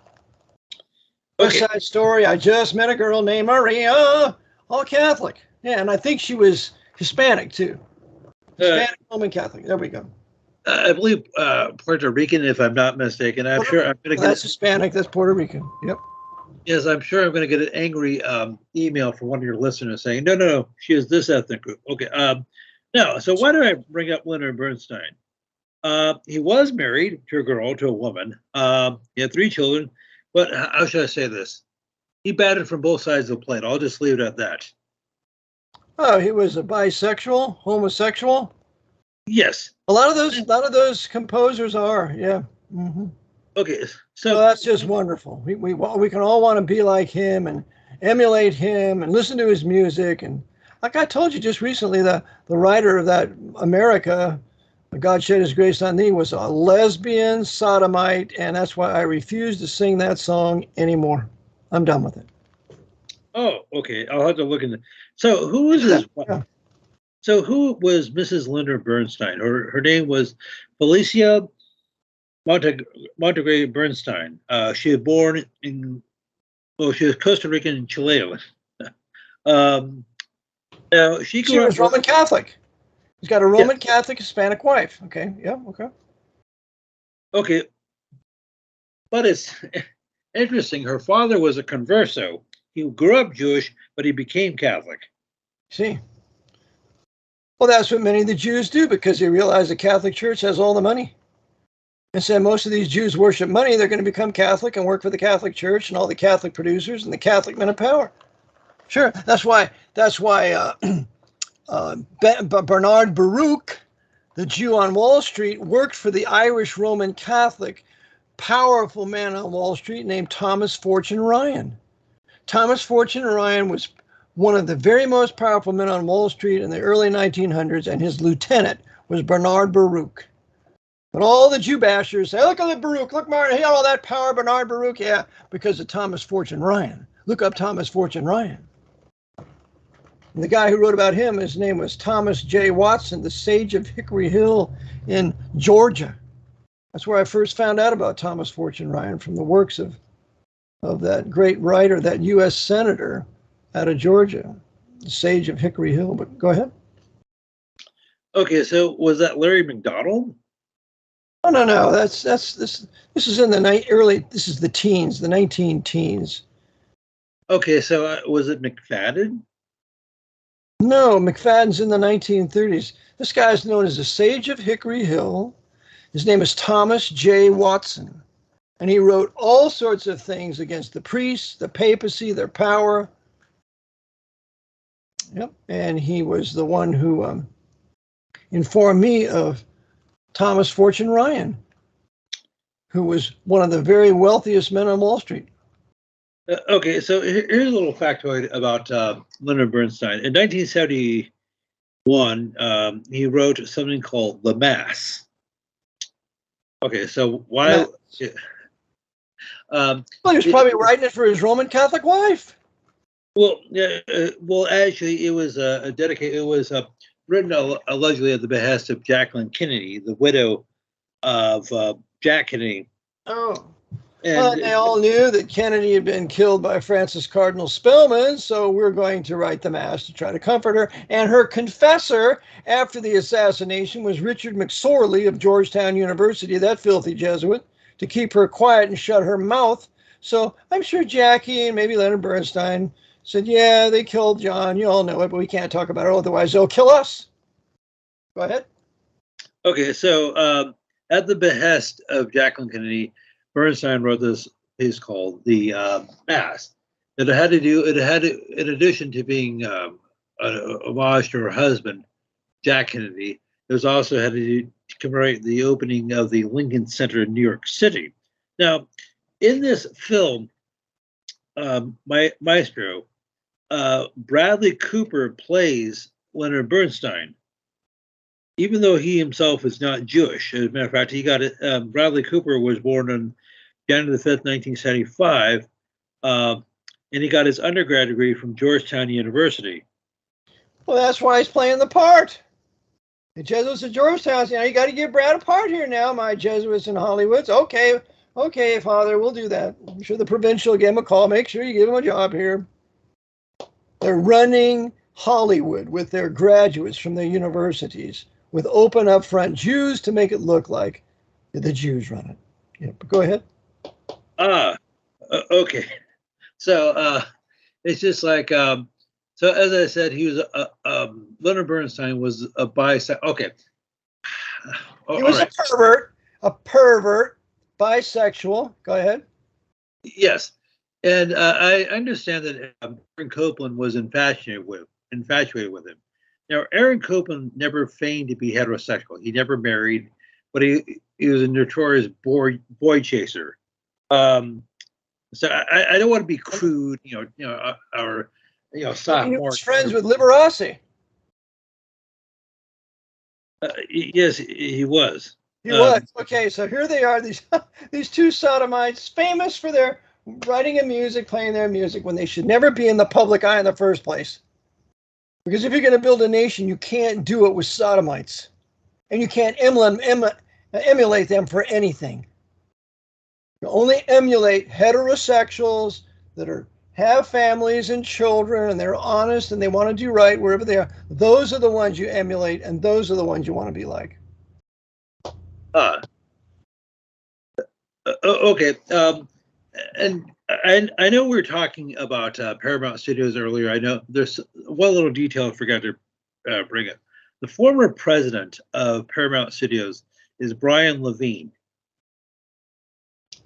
West Side Story. I just met a girl named Maria. All Catholic. Yeah, and I think she was Hispanic too. Hispanic Roman Catholic. There we go. I believe Puerto Rican, if I'm not mistaken. I'm sure I'm going to get. That's Hispanic. That's Puerto Rican. Yep. Yes, I'm sure I'm going to get an angry email from one of your listeners saying, no, she is this ethnic group. Okay. Now, so why do I bring up Leonard Bernstein? He was married to a woman. He had 3 children, but how should I say this? He batted from both sides of the plate. I'll just leave it at that. Oh, he was a bisexual, homosexual? Yes. A lot of those composers are, yeah. Mm-hmm. Okay, so that's just wonderful. We can all want to be like him and emulate him and listen to his music. And like I told you just recently, the writer of that America, God Shed His Grace on Thee, was a lesbian sodomite, and that's why I refuse to sing that song anymore. I'm done with it. Oh, okay. I'll have to look into. So who was his wife? Yeah. So who was Mrs. Leonard Bernstein? Her name was Felicia Montegray Bernstein. She was born in, she was Costa Rican and Chilean. Now she was Roman Catholic. He's got a Roman Catholic Hispanic wife. Okay. Yeah. Okay. Okay. But it's interesting. Her father was a converso. He grew up Jewish, but he became Catholic. See. Well, that's what many of the Jews do because they realize the Catholic Church has all the money. And so most of these Jews worship money. They're going to become Catholic and work for the Catholic Church and all the Catholic producers and the Catholic men of power. Sure. That's why Bernard Baruch, the Jew on Wall Street, worked for the Irish Roman Catholic powerful man on Wall Street named Thomas Fortune Ryan. Thomas Fortune Ryan was one of the very most powerful men on Wall Street in the early 1900s, and his lieutenant was Bernard Baruch. But all the Jew bashers say, look at Baruch, look, Martin, he had all that power, Bernard Baruch. Yeah, because of Thomas Fortune Ryan. Look up Thomas Fortune Ryan. And the guy who wrote about him, his name was Thomas J. Watson, the sage of Hickory Hill in Georgia. That's where I first found out about Thomas Fortune Ryan, from the works of that great writer, that U.S. senator out of Georgia, the sage of Hickory Hill. But go ahead. Okay, so was that Larry McDonald? Oh, no. This is in the early. This is the teens, the 19 teens. Okay, so was it McFadden? No, McFadden's in the 1930s. This guy is known as the Sage of Hickory Hill. His name is Thomas J. Watson. And he wrote all sorts of things against the priests, the papacy, their power. Yep. And he was the one who informed me of Thomas Fortune Ryan, who was one of the very wealthiest men on Wall Street. Okay, so here's a little factoid about Leonard Bernstein. In 1971, he wrote something called The Mass. Okay, so why? Well, he was probably writing it for his Roman Catholic wife. Well, actually, it was dedicated. It was written allegedly at the behest of Jacqueline Kennedy, the widow of Jack Kennedy. Oh. And they all knew that Kennedy had been killed by Francis Cardinal Spellman, so we're going to write the Mass to try to comfort her. And her confessor after the assassination was Richard McSorley of Georgetown University, that filthy Jesuit, to keep her quiet and shut her mouth. So I'm sure Jackie and maybe Leonard Bernstein said, yeah, they killed John. You all know it, but we can't talk about it, otherwise they'll kill us. Go ahead. Okay, so at the behest of Jacqueline Kennedy, Bernstein wrote this piece called "The Mass." It had, in addition to being an homage to her husband, Jack Kennedy, it was also had to commemorate the opening of the Lincoln Center in New York City. Now, in this film, Maestro, Bradley Cooper plays Leonard Bernstein, even though he himself is not Jewish. As a matter of fact, Bradley Cooper was born on January the 5th, 1975, and he got his undergrad degree from Georgetown University. Well, that's why he's playing the part. The Jesuits at Georgetown, you got to give Brad a part here now, my Jesuits in Hollywood. Okay, Father, we'll do that. I'm sure the provincial gave him a call. Make sure you give him a job here. They're running Hollywood with their graduates from their universities, with open up front Jews to make it look like the Jews run it. Yeah, but go ahead. Okay. So it's just like, so as I said, he was Leonard Bernstein was a bisexual. Okay. He was a pervert, bisexual. Go ahead. Yes. And I understand that Aaron Copland was infatuated with him. Now, Aaron Copland never feigned to be heterosexual. He never married, but he was a notorious boy chaser. So I don't want to be crude, or sophomore. He was friends with Liberace. Yes, he was. He was. Okay, so here they are, these two sodomites, famous for their writing and music, playing their music when they should never be in the public eye in the first place. Because if you're going to build a nation, you can't do it with sodomites. And you can't emulate them for anything. You only emulate heterosexuals that have families and children, and they're honest and they want to do right wherever they are. Those are the ones you emulate, and those are the ones you want to be like. Okay. And I know we were talking about Paramount Studios earlier. I know there's one little detail I forgot to bring up. The former president of Paramount Studios is Brian Levine.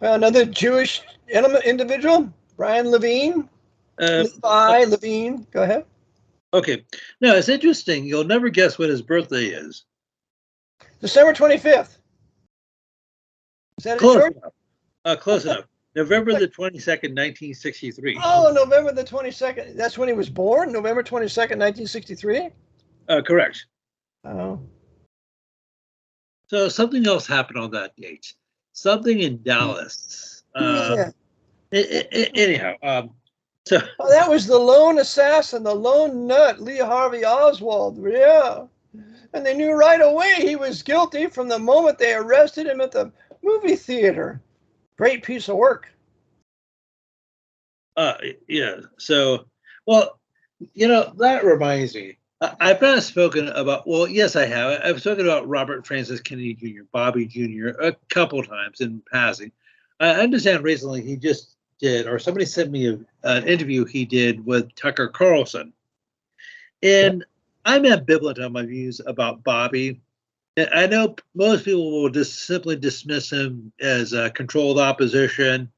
Another Jewish individual, Brian Levine. Levine. Go ahead. Okay. Now, it's interesting. You'll never guess what his birthday is. December 25th. Is that close enough? Close enough. November the 22nd, 1963. Oh, November the 22nd. That's when he was born? November 22nd, 1963? Correct. Oh. So something else happened on that date. Something in Dallas. Yeah. Anyhow, so Oh, that was the lone assassin, the lone nut, Lee Harvey Oswald. Yeah. And they knew right away he was guilty from the moment they arrested him at the movie theater. Great piece of work. yeah. So, well, that reminds me. I've not spoken about. Well, yes, I have. I've spoken about Robert Francis Kennedy Jr., Bobby Jr. a couple times in passing. I understand recently he just did, or somebody sent me an interview he did with Tucker Carlson, and I'm ambivalent on my views about Bobby. I know most people will just simply dismiss him as a controlled opposition.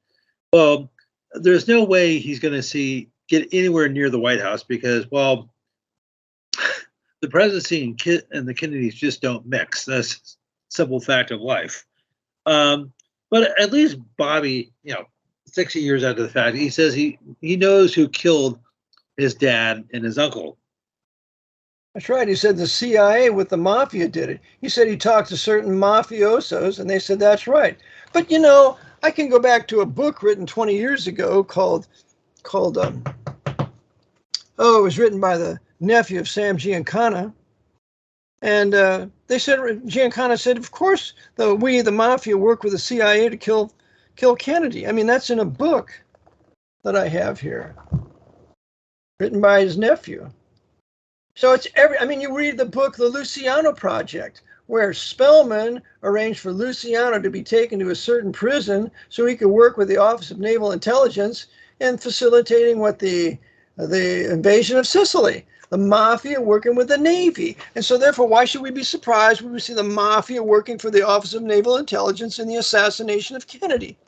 Well, there's no way he's going to get anywhere near the White House because, well, the presidency and the Kennedys just don't mix. That's a simple fact of life. But at least Bobby, 60 years after the fact, he says he knows who killed his dad and his uncle. That's right. He said the CIA with the mafia did it. He said he talked to certain mafiosos, and they said that's right. But I can go back to a book written 20 years ago called it was written by the nephew of Sam Giancana, and they said Giancana said, of course, we the mafia work with the CIA to kill Kennedy. I mean, that's in a book that I have here, written by his nephew. So it's you read the book, The Luciano Project, where Spellman arranged for Luciano to be taken to a certain prison so he could work with the Office of Naval Intelligence in facilitating the invasion of Sicily. The mafia working with the Navy. And so therefore, why should we be surprised when we see the mafia working for the Office of Naval Intelligence in the assassination of Kennedy?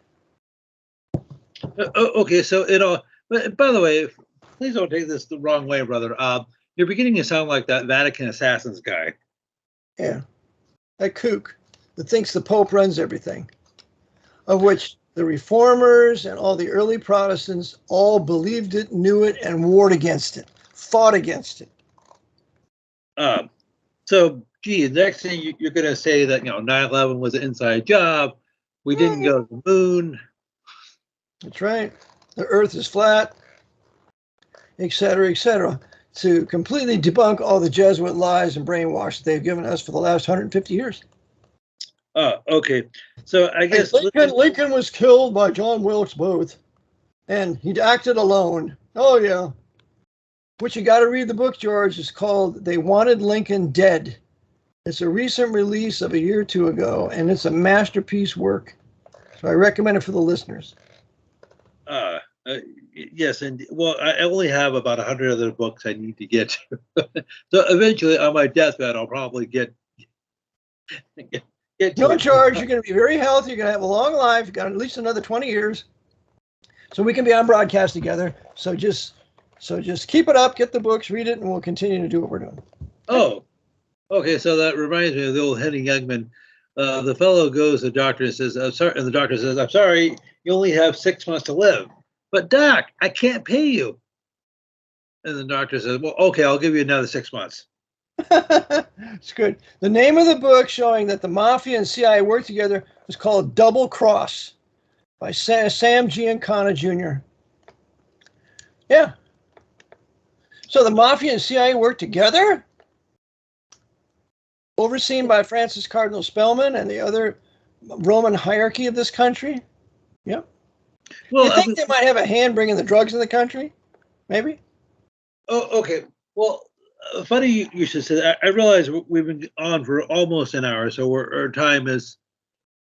Okay, so by the way, please don't take this the wrong way, brother. You're beginning to sound like that Vatican assassins guy. Yeah, that kook that thinks the Pope runs everything, of which the Reformers and all the early Protestants all believed it, knew it, and warred against it, fought against it. So, the next thing you're going to say that 9/11 was an inside job. We didn't go to the moon. That's right. The Earth is flat, etc., etc. To completely debunk all the Jesuit lies and brainwash that they've given us for the last 150 years. Okay. So I guess Lincoln was killed by John Wilkes Booth, and he acted alone. Oh yeah. Which you got to read the book, George. It's called "They Wanted Lincoln Dead." It's a recent release of a year or two ago, and it's a masterpiece work. So I recommend it for the listeners. Yes, and well, I only have about 100 other books I need to get to. So eventually, on my deathbed, I'll probably get No charge. You're going to be very healthy. You're going to have a long life. You've got at least another 20 years. So we can be on broadcast together. So just keep it up, get the books, read it, and we'll continue to do what we're doing. Oh, okay. So that reminds me of the old Henny Youngman. The fellow goes to the doctor and says, "I'm sorry," and the doctor says, "I'm sorry, you only have 6 months to live." "But doc, I can't pay you." And the doctor says, "Well, okay, I'll give you another 6 months." It's good. The name of the book showing that the mafia and CIA worked together was called Double Cross by Sam Giancana Jr. Yeah. So the mafia and CIA worked together? Overseen by Francis Cardinal Spellman and the other Roman hierarchy of this country? Yep. Well, you think they might have a hand bringing the drugs in the country? Maybe? Oh, okay. Well, funny you should say that. I realize we've been on for almost an hour, so our time is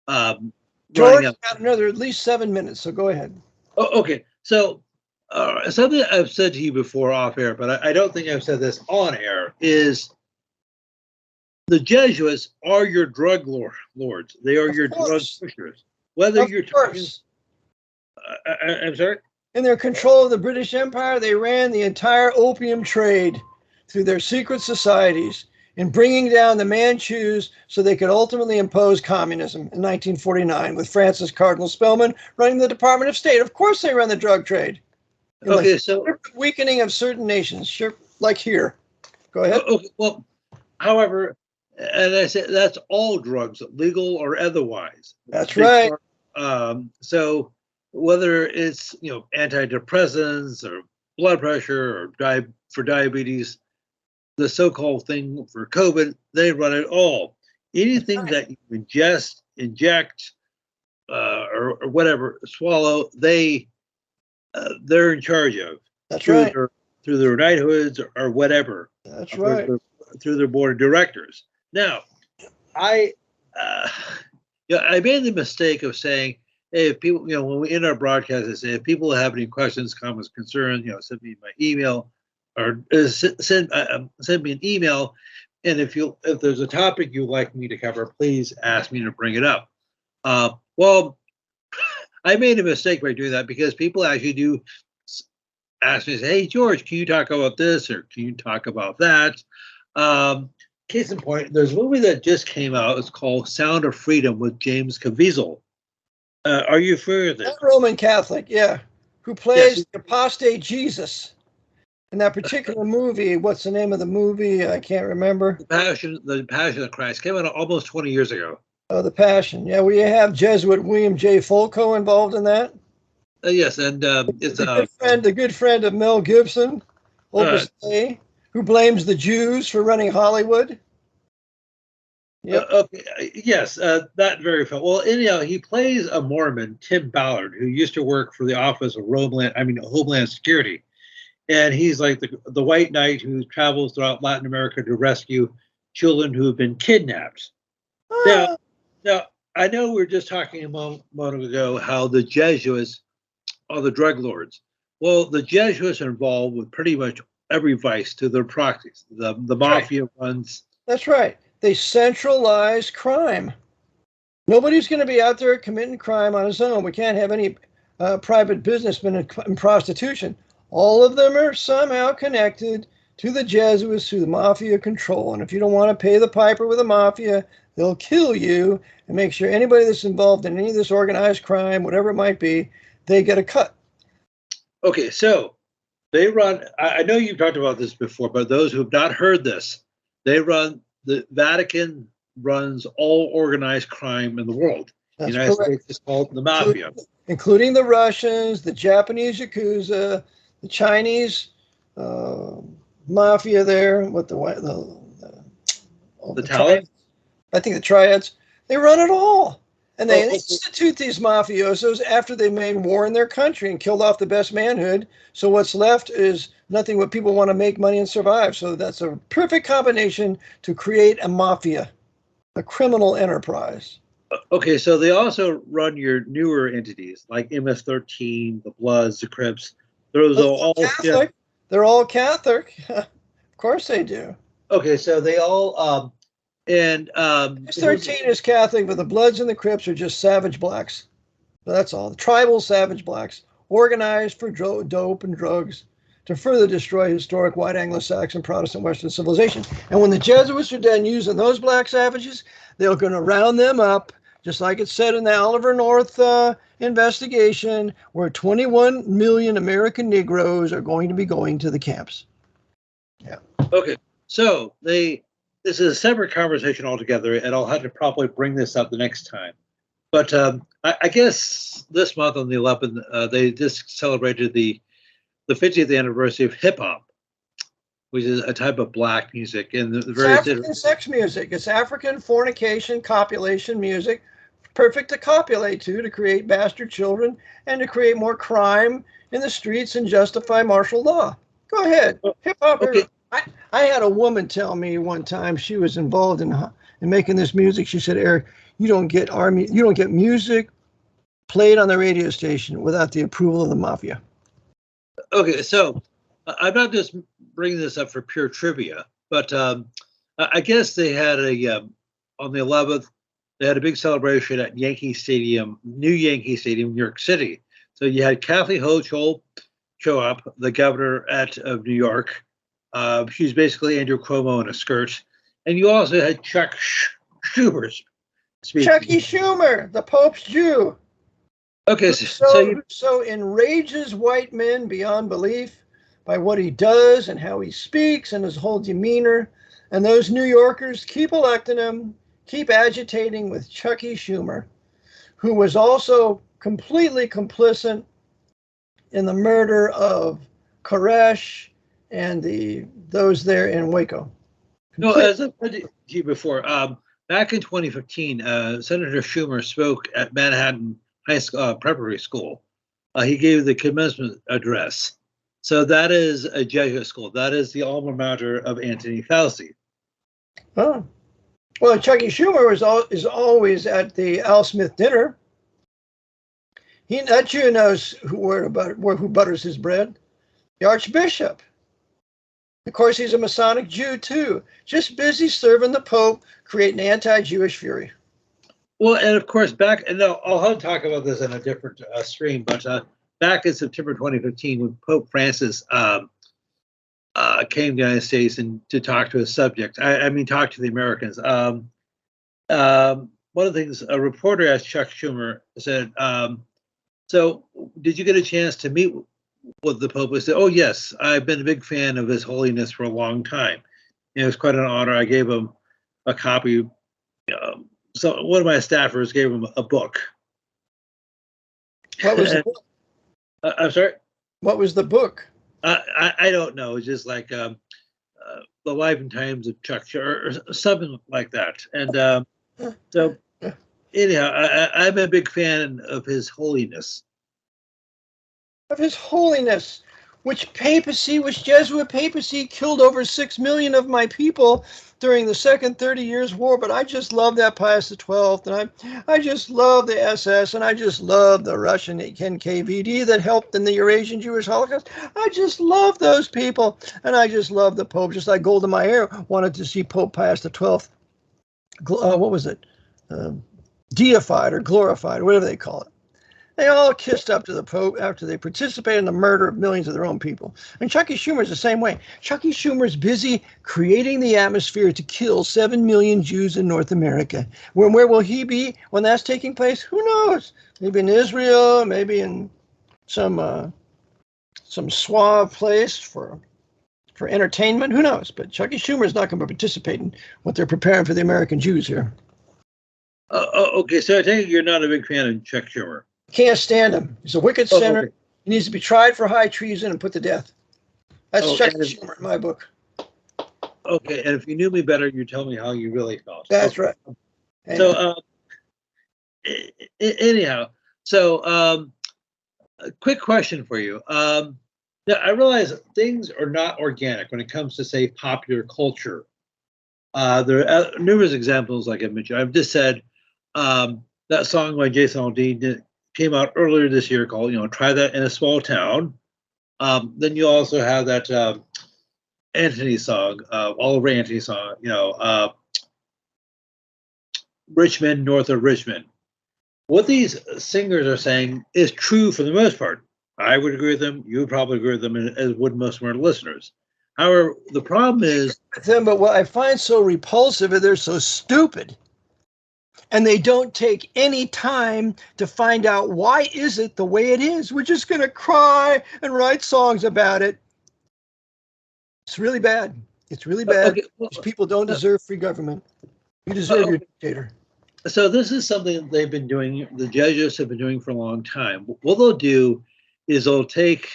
George got another at least 7 minutes, so go ahead. Oh, okay. So something I've said to you before off air, but I don't think I've said this on air, is the Jesuits are your drug lords. They are your drug pushers. Whether you're talking, I'm sorry? In their control of the British Empire, they ran the entire opium trade through their secret societies in bringing down the Manchus so they could ultimately impose communism in 1949 with Francis Cardinal Spellman running the Department of State. Of course they run the drug trade. Okay, so weakening of certain nations, sure, like here. Go ahead. Okay, well, however, And I said that's all drugs, legal or otherwise. That's right. So whether it's antidepressants or blood pressure or for diabetes, the so-called thing for COVID, they run it all. Anything that you ingest, inject, or whatever, swallow, they're in charge of. That's right. Through their knighthoods or whatever. That's right. Through their board of directors. Now, I made the mistake of saying, hey, if people, when we end our broadcast, I say, if people have any questions, comments, concerns, send me my email or send me an email. And if there's a topic you'd like me to cover, please ask me to bring it up. Well, I made a mistake by doing that because people actually do ask me, say, hey, George, can you talk about this or can you talk about that? Case in point, there's a movie that just came out. It's called Sound of Freedom with James Caviezel. Are you familiar with this? Roman Catholic, yeah, who plays the apostate Jesus. In that particular movie, what's the name of the movie? I can't remember. The Passion of Christ came out almost 20 years ago. Oh, the Passion. Yeah, we have Jesuit William J. Fulco involved in that. Yes, and it's the good friend of Mel Gibson, Odysee, who blames the Jews for running Hollywood. Yep. Okay. Yes, that very fun. Well, anyhow, he plays a Mormon, Tim Ballard, who used to work for the Office of Homeland Security, and he's like the white knight who travels throughout Latin America to rescue children who have been kidnapped. Now, I know we were just talking a moment ago how the Jesuits are the drug lords. Well, the Jesuits are involved with pretty much every vice to their practice. The mafia runs. That's right. They centralize crime. Nobody's going to be out there committing crime on his own. We can't have any private businessmen in prostitution. All of them are somehow connected to the Jesuits, to the mafia control. And if you don't want to pay the piper with the mafia, they'll kill you and make sure anybody that's involved in any of this organized crime, whatever it might be, they get a cut. Okay, so they run, I know you've talked about this before, but those who have not heard this, the Vatican runs all organized crime in the world. That's the United correct. States is called the mafia. Including the Russians, the Japanese Yakuza, the Chinese mafia there, with the triads. I think the triads. They run it all. And they institute these mafiosos after they made war in their country and killed off the best manhood. So what's left is nothing but people want to make money and survive. So that's a perfect combination to create a mafia, a criminal enterprise. Okay, so they also run your newer entities like MS-13, the Bloods, the Crips. Those are all Catholic. They're all Catholic. Of course they do. Okay, so they all MS-13 is Catholic, but the Bloods and the Crips are just savage blacks. That's all. The tribal savage blacks, organized for dope and drugs to further destroy historic white Anglo-Saxon Protestant Western civilization. And when the Jesuits are done using those black savages, they're going to round them up, just like it said in the Oliver North investigation, where 21 million American Negroes are going to be going to the camps. Yeah. Okay, so this is a separate conversation altogether, and I'll have to probably bring this up the next time. But I guess this month on the 11th, they just celebrated the 50th anniversary of hip hop, which is a type of black music. And it's African sex music. It's African fornication, copulation music, perfect to copulate to create bastard children and to create more crime in the streets and justify martial law. Go ahead. Hip hop. Okay. I had a woman tell me one time she was involved in making this music. She said, Eric, you don't get music played on the radio station without the approval of the mafia. Okay, so I'm not just bringing this up for pure trivia, but I guess they had on the 11th, they had a big celebration at Yankee Stadium, New Yankee Stadium, New York City. So you had Kathy Hochul show up, the governor of New York. She's basically Andrew Cuomo in a skirt. And you also had Chuck Schumer speaking. Chucky Schumer, the Pope's Jew. Okay, so enrages white men beyond belief by what he does and how he speaks and his whole demeanor. And those New Yorkers keep electing him, keep agitating with Chucky Schumer, who was also completely complicit in the murder of Koresh and those there in Waco. No, as I said to you before, back in 2015, Senator Schumer spoke at Manhattan High School, Preparatory School. He gave the commencement address. So that is a Jesuit school. That is the alma mater of Anthony Fauci. Oh. Well, Chucky Schumer is always at the Al Smith dinner. That Jew knows who butters his bread. The Archbishop. Of course, he's a Masonic Jew, too. Just busy serving the Pope, creating anti-Jewish fury. Well, and of course, I'll talk about this in a different stream, but back in September 2015, when Pope Francis came to the United States and to talk to his subjects, talk to the Americans, one of the things a reporter asked Chuck Schumer said, so did you get a chance to meet with the Pope? He said, oh, yes, I've been a big fan of His Holiness for a long time. It was quite an honor. I gave him a copy. So one of my staffers gave him a book. What was the book? I'm sorry? What was the book? I don't know. It's just like The Life and Times of Chuck Schumer or something like that. And so anyhow, I'm a big fan of His Holiness. Of His Holiness, which Jesuit papacy killed over 6 million of my people during the Second 30 Years' War. But I just love that Pius XII, and I just love the SS, and I just love the Russian NKVD that helped in the Eurasian Jewish Holocaust. I just love those people, and I just love the Pope. Just like Golda Meir wanted to see Pope Pius XII, deified or glorified, or whatever they call it. They all kissed up to the Pope after they participated in the murder of millions of their own people. And Chucky Schumer's the same way. Chucky Schumer's busy creating the atmosphere to kill 7 million Jews in North America. Where will he be when that's taking place? Who knows? Maybe in Israel, maybe in some suave place for entertainment. Who knows? But Chucky Schumer is not going to participate in what they're preparing for the American Jews here. Okay, so I take it you're not a big fan of Chuck Schumer. Can't stand him. He's a wicked sinner. Okay. He needs to be tried for high treason and put to death. That's Chucky Schumer in my book. Okay, and if you knew me better, you'd tell me how you really felt. That's right. So, anyhow, a quick question for you. Now, I realize things are not organic when it comes to, say, popular culture. There are numerous examples, like I mentioned. I've just said that song by Jason Aldean came out earlier this year called, Try That in a Small Town. Then you also have that Anthony song, Oliver Anthony song, Richmond, North of Richmond. What these singers are saying is true for the most part. I would agree with them. You would probably agree with them, as would most of our listeners. However, the problem is... But what I find so repulsive is they're so stupid. And they don't take any time to find out why is it the way it is. We're just going to cry and write songs about it. It's really bad. It's really bad. Okay. These people don't deserve free government. You deserve your dictator. So this is something they've been doing, the Jesuits have been doing for a long time. What they'll do is they'll take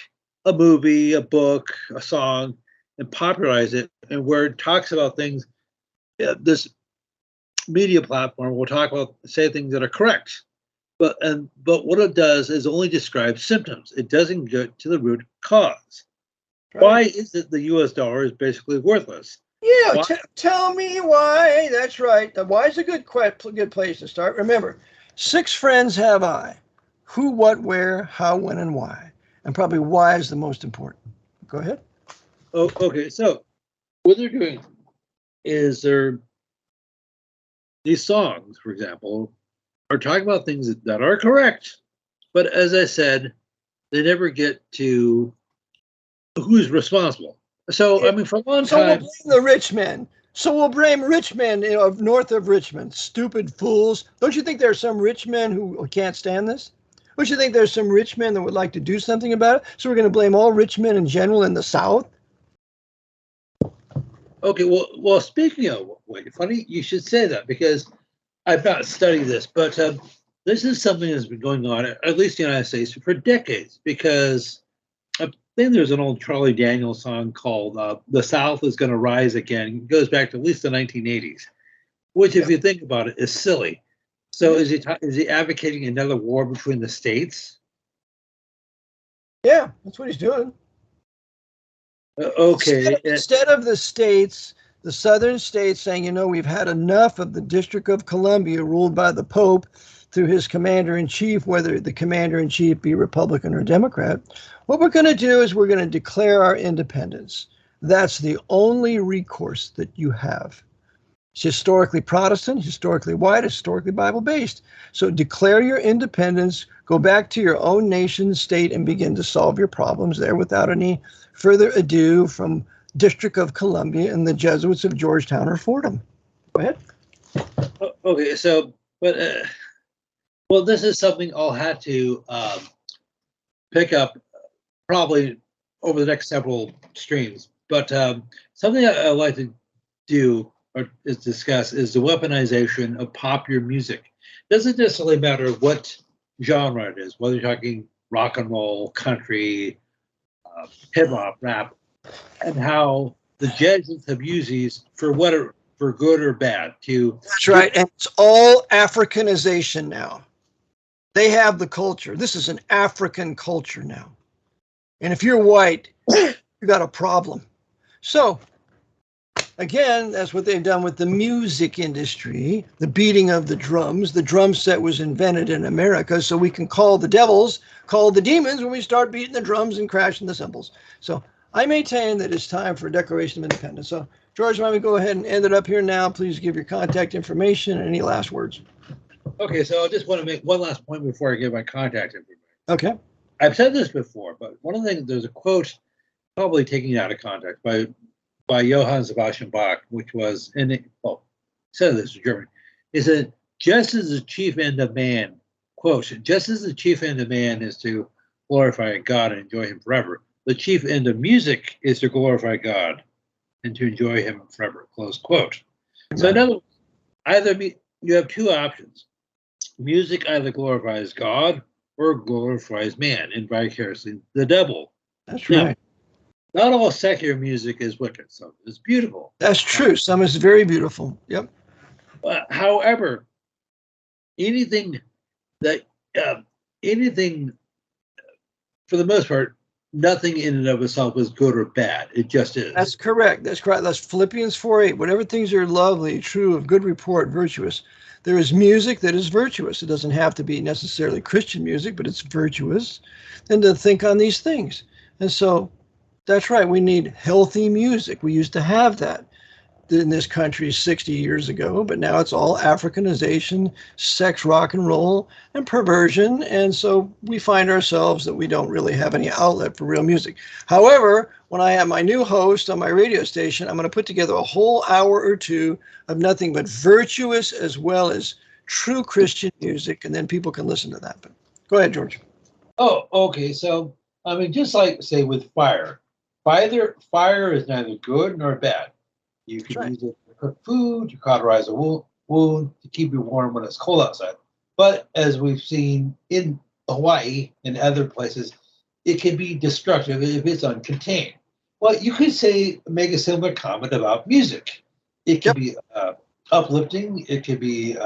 a movie, a book, a song, and popularize it, and where it talks about things, this media platform will say things that are correct, but what it does is only describe symptoms. It doesn't get to the root cause. Right. Why is it the U.S. dollar is basically worthless? Yeah, tell me why. That's right. Why is a good place to start. Remember, 6 friends have I. Who, what, where, how, when, and why. And probably why is the most important. Go ahead. Oh, okay. So what they're doing is these songs, for example, are talking about things that are correct. But as I said, they never get to who's responsible. So, for a long time... So we'll blame the rich men. So we'll blame rich men north of Richmond. Stupid fools. Don't you think there are some rich men who can't stand this? Don't you think there's some rich men that would like to do something about it? So we're going to blame all rich men in general in the South? Okay, well, speaking of wait, funny you should say that because I've not studied this, but this is something that's been going on, at least in the United States, for decades. Because I think there's an old Charlie Daniels song called "The South is Going to Rise Again." It goes back to at least the 1980s, which, if you think about it, is silly. So, is he advocating another war between the states? Yeah, that's what he's doing. Okay. Instead of the states, the southern states saying, you know, we've had enough of the District of Columbia ruled by the Pope through his commander-in-chief, whether the commander-in-chief be Republican or Democrat, what we're going to do is we're going to declare our independence. That's the only recourse that you have. It's historically Protestant, historically white, historically Bible-based. So declare your independence, go back to your own nation, state, and begin to solve your problems there without any further ado from District of Columbia and the Jesuits of Georgetown or Fordham. Go ahead. Okay, so, but, well, this is something I'll have to pick up probably over the next several streams. But something I'd like to do or is discuss is the weaponization of popular music. It doesn't necessarily matter what genre it is, whether you're talking rock and roll, country, hip hop, rap, and how the Jesuits have used these for good or bad. That's right, and it's all Africanization now. They have the culture. This is an African culture now, and if you're white, you got a problem. So, again, that's what they've done with the music industry, the beating of the drums. The drum set was invented in America so we can call the devils, call the demons when we start beating the drums and crashing the cymbals. So I maintain that it's time for a Declaration of Independence. So, George, why don't we go ahead and end it up here now? Please give your contact information and any last words. Okay, so I just want to make one last point before I give my contact information. Okay. I've said this before, but one of the things, there's a quote, probably taking it out of context, by Johann Sebastian Bach, which was said this in German. He said, just as the chief end of man, quote, just as the chief end of man is to glorify God and enjoy him forever, the chief end of music is to glorify God and to enjoy him forever, close quote. So in other words, you have two options. Music either glorifies God or glorifies man and vicariously the devil. That's right. Not all secular music is wicked. Some is beautiful. That's true. Some is very beautiful. Yep. However, anything for the most part, nothing in and of itself is good or bad. It just is. That's correct. That's correct. That's Philippians 4:8. Whatever things are lovely, true, of good report, virtuous. There is music that is virtuous. It doesn't have to be necessarily Christian music, but it's virtuous. And to think on these things. And so that's right. We need healthy music. We used to have that in this country 60 years ago, but now it's all Africanization, sex, rock and roll, and perversion. And so we find ourselves that we don't really have any outlet for real music. However, when I have my new host on my radio station, I'm going to put together a whole hour or two of nothing but virtuous as well as true Christian music, and then people can listen to that. But go ahead, George. Oh, okay. So, I mean, just like, say, with fire is neither good nor bad. You can use it to cook food, to cauterize a wound, to keep you warm when it's cold outside. But as we've seen in Hawaii and other places, it can be destructive if it's uncontained. Well, you could make a similar comment about music. It can be uplifting, it can be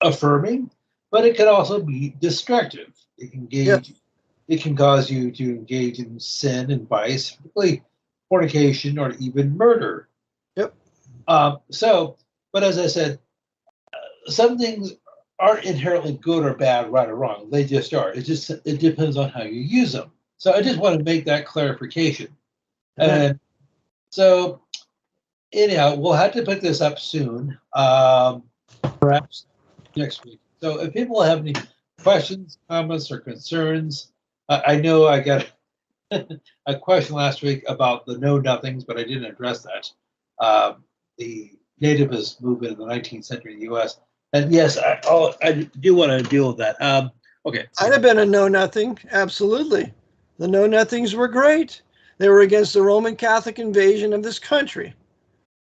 affirming, but it can also be destructive. It can It can cause you to engage in sin and vice, particularly fornication or even murder. Yep. But as I said, some things aren't inherently good or bad, right or wrong. They just are. It depends on how you use them. So I just want to make that clarification. Okay. And so anyhow, we'll have to pick this up soon, perhaps next week. So if people have any questions, comments, or concerns, I know I got a question last week about the know-nothings, but I didn't address that. The nativist movement in the 19th century in the U.S. And yes, I do want to deal with that. Okay. I'd have been a know-nothing. Absolutely. The know-nothings were great. They were against the Roman Catholic invasion of this country.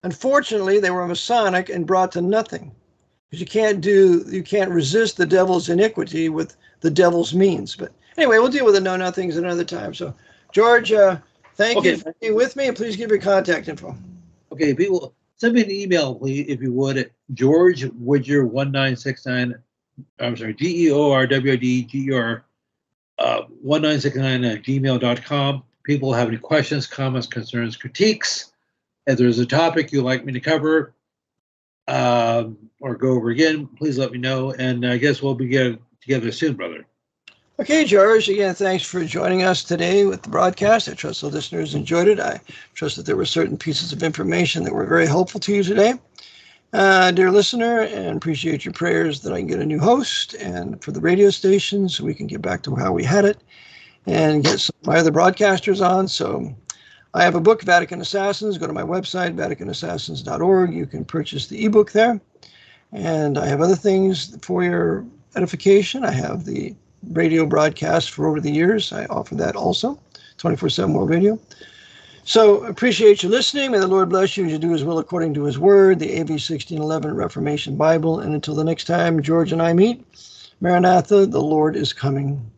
Unfortunately, they were Masonic and brought to nothing. Because you can't resist the devil's iniquity with the devil's means. But anyway, we'll deal with the know-nothings another time. So, George, thank you for being with me, and please give your contact info. Okay, people, send me an email, please, if you would, at George Widger 1969. I'm sorry, GEORWDGER 1969 at gmail.com. People have any questions, comments, concerns, critiques. If there's a topic you'd like me to cover or go over again, please let me know. And I guess we'll be together soon, brother. Okay, George, again, thanks for joining us today with the broadcast. I trust the listeners enjoyed it. I trust that there were certain pieces of information that were very helpful to you today. Dear listener, and appreciate your prayers that I can get a new host and for the radio station so we can get back to how we had it and get some of my other broadcasters on. So I have a book, Vatican Assassins. Go to my website, vaticanassassins.org. You can purchase the ebook there. And I have other things for your edification. I have the radio broadcast for over the years. I offer that also, 24/7 World Radio. So appreciate you listening. May the Lord bless you as you do his will according to his word, the AV 1611 Reformation Bible. And until the next time George and I meet, Maranatha, the Lord is coming.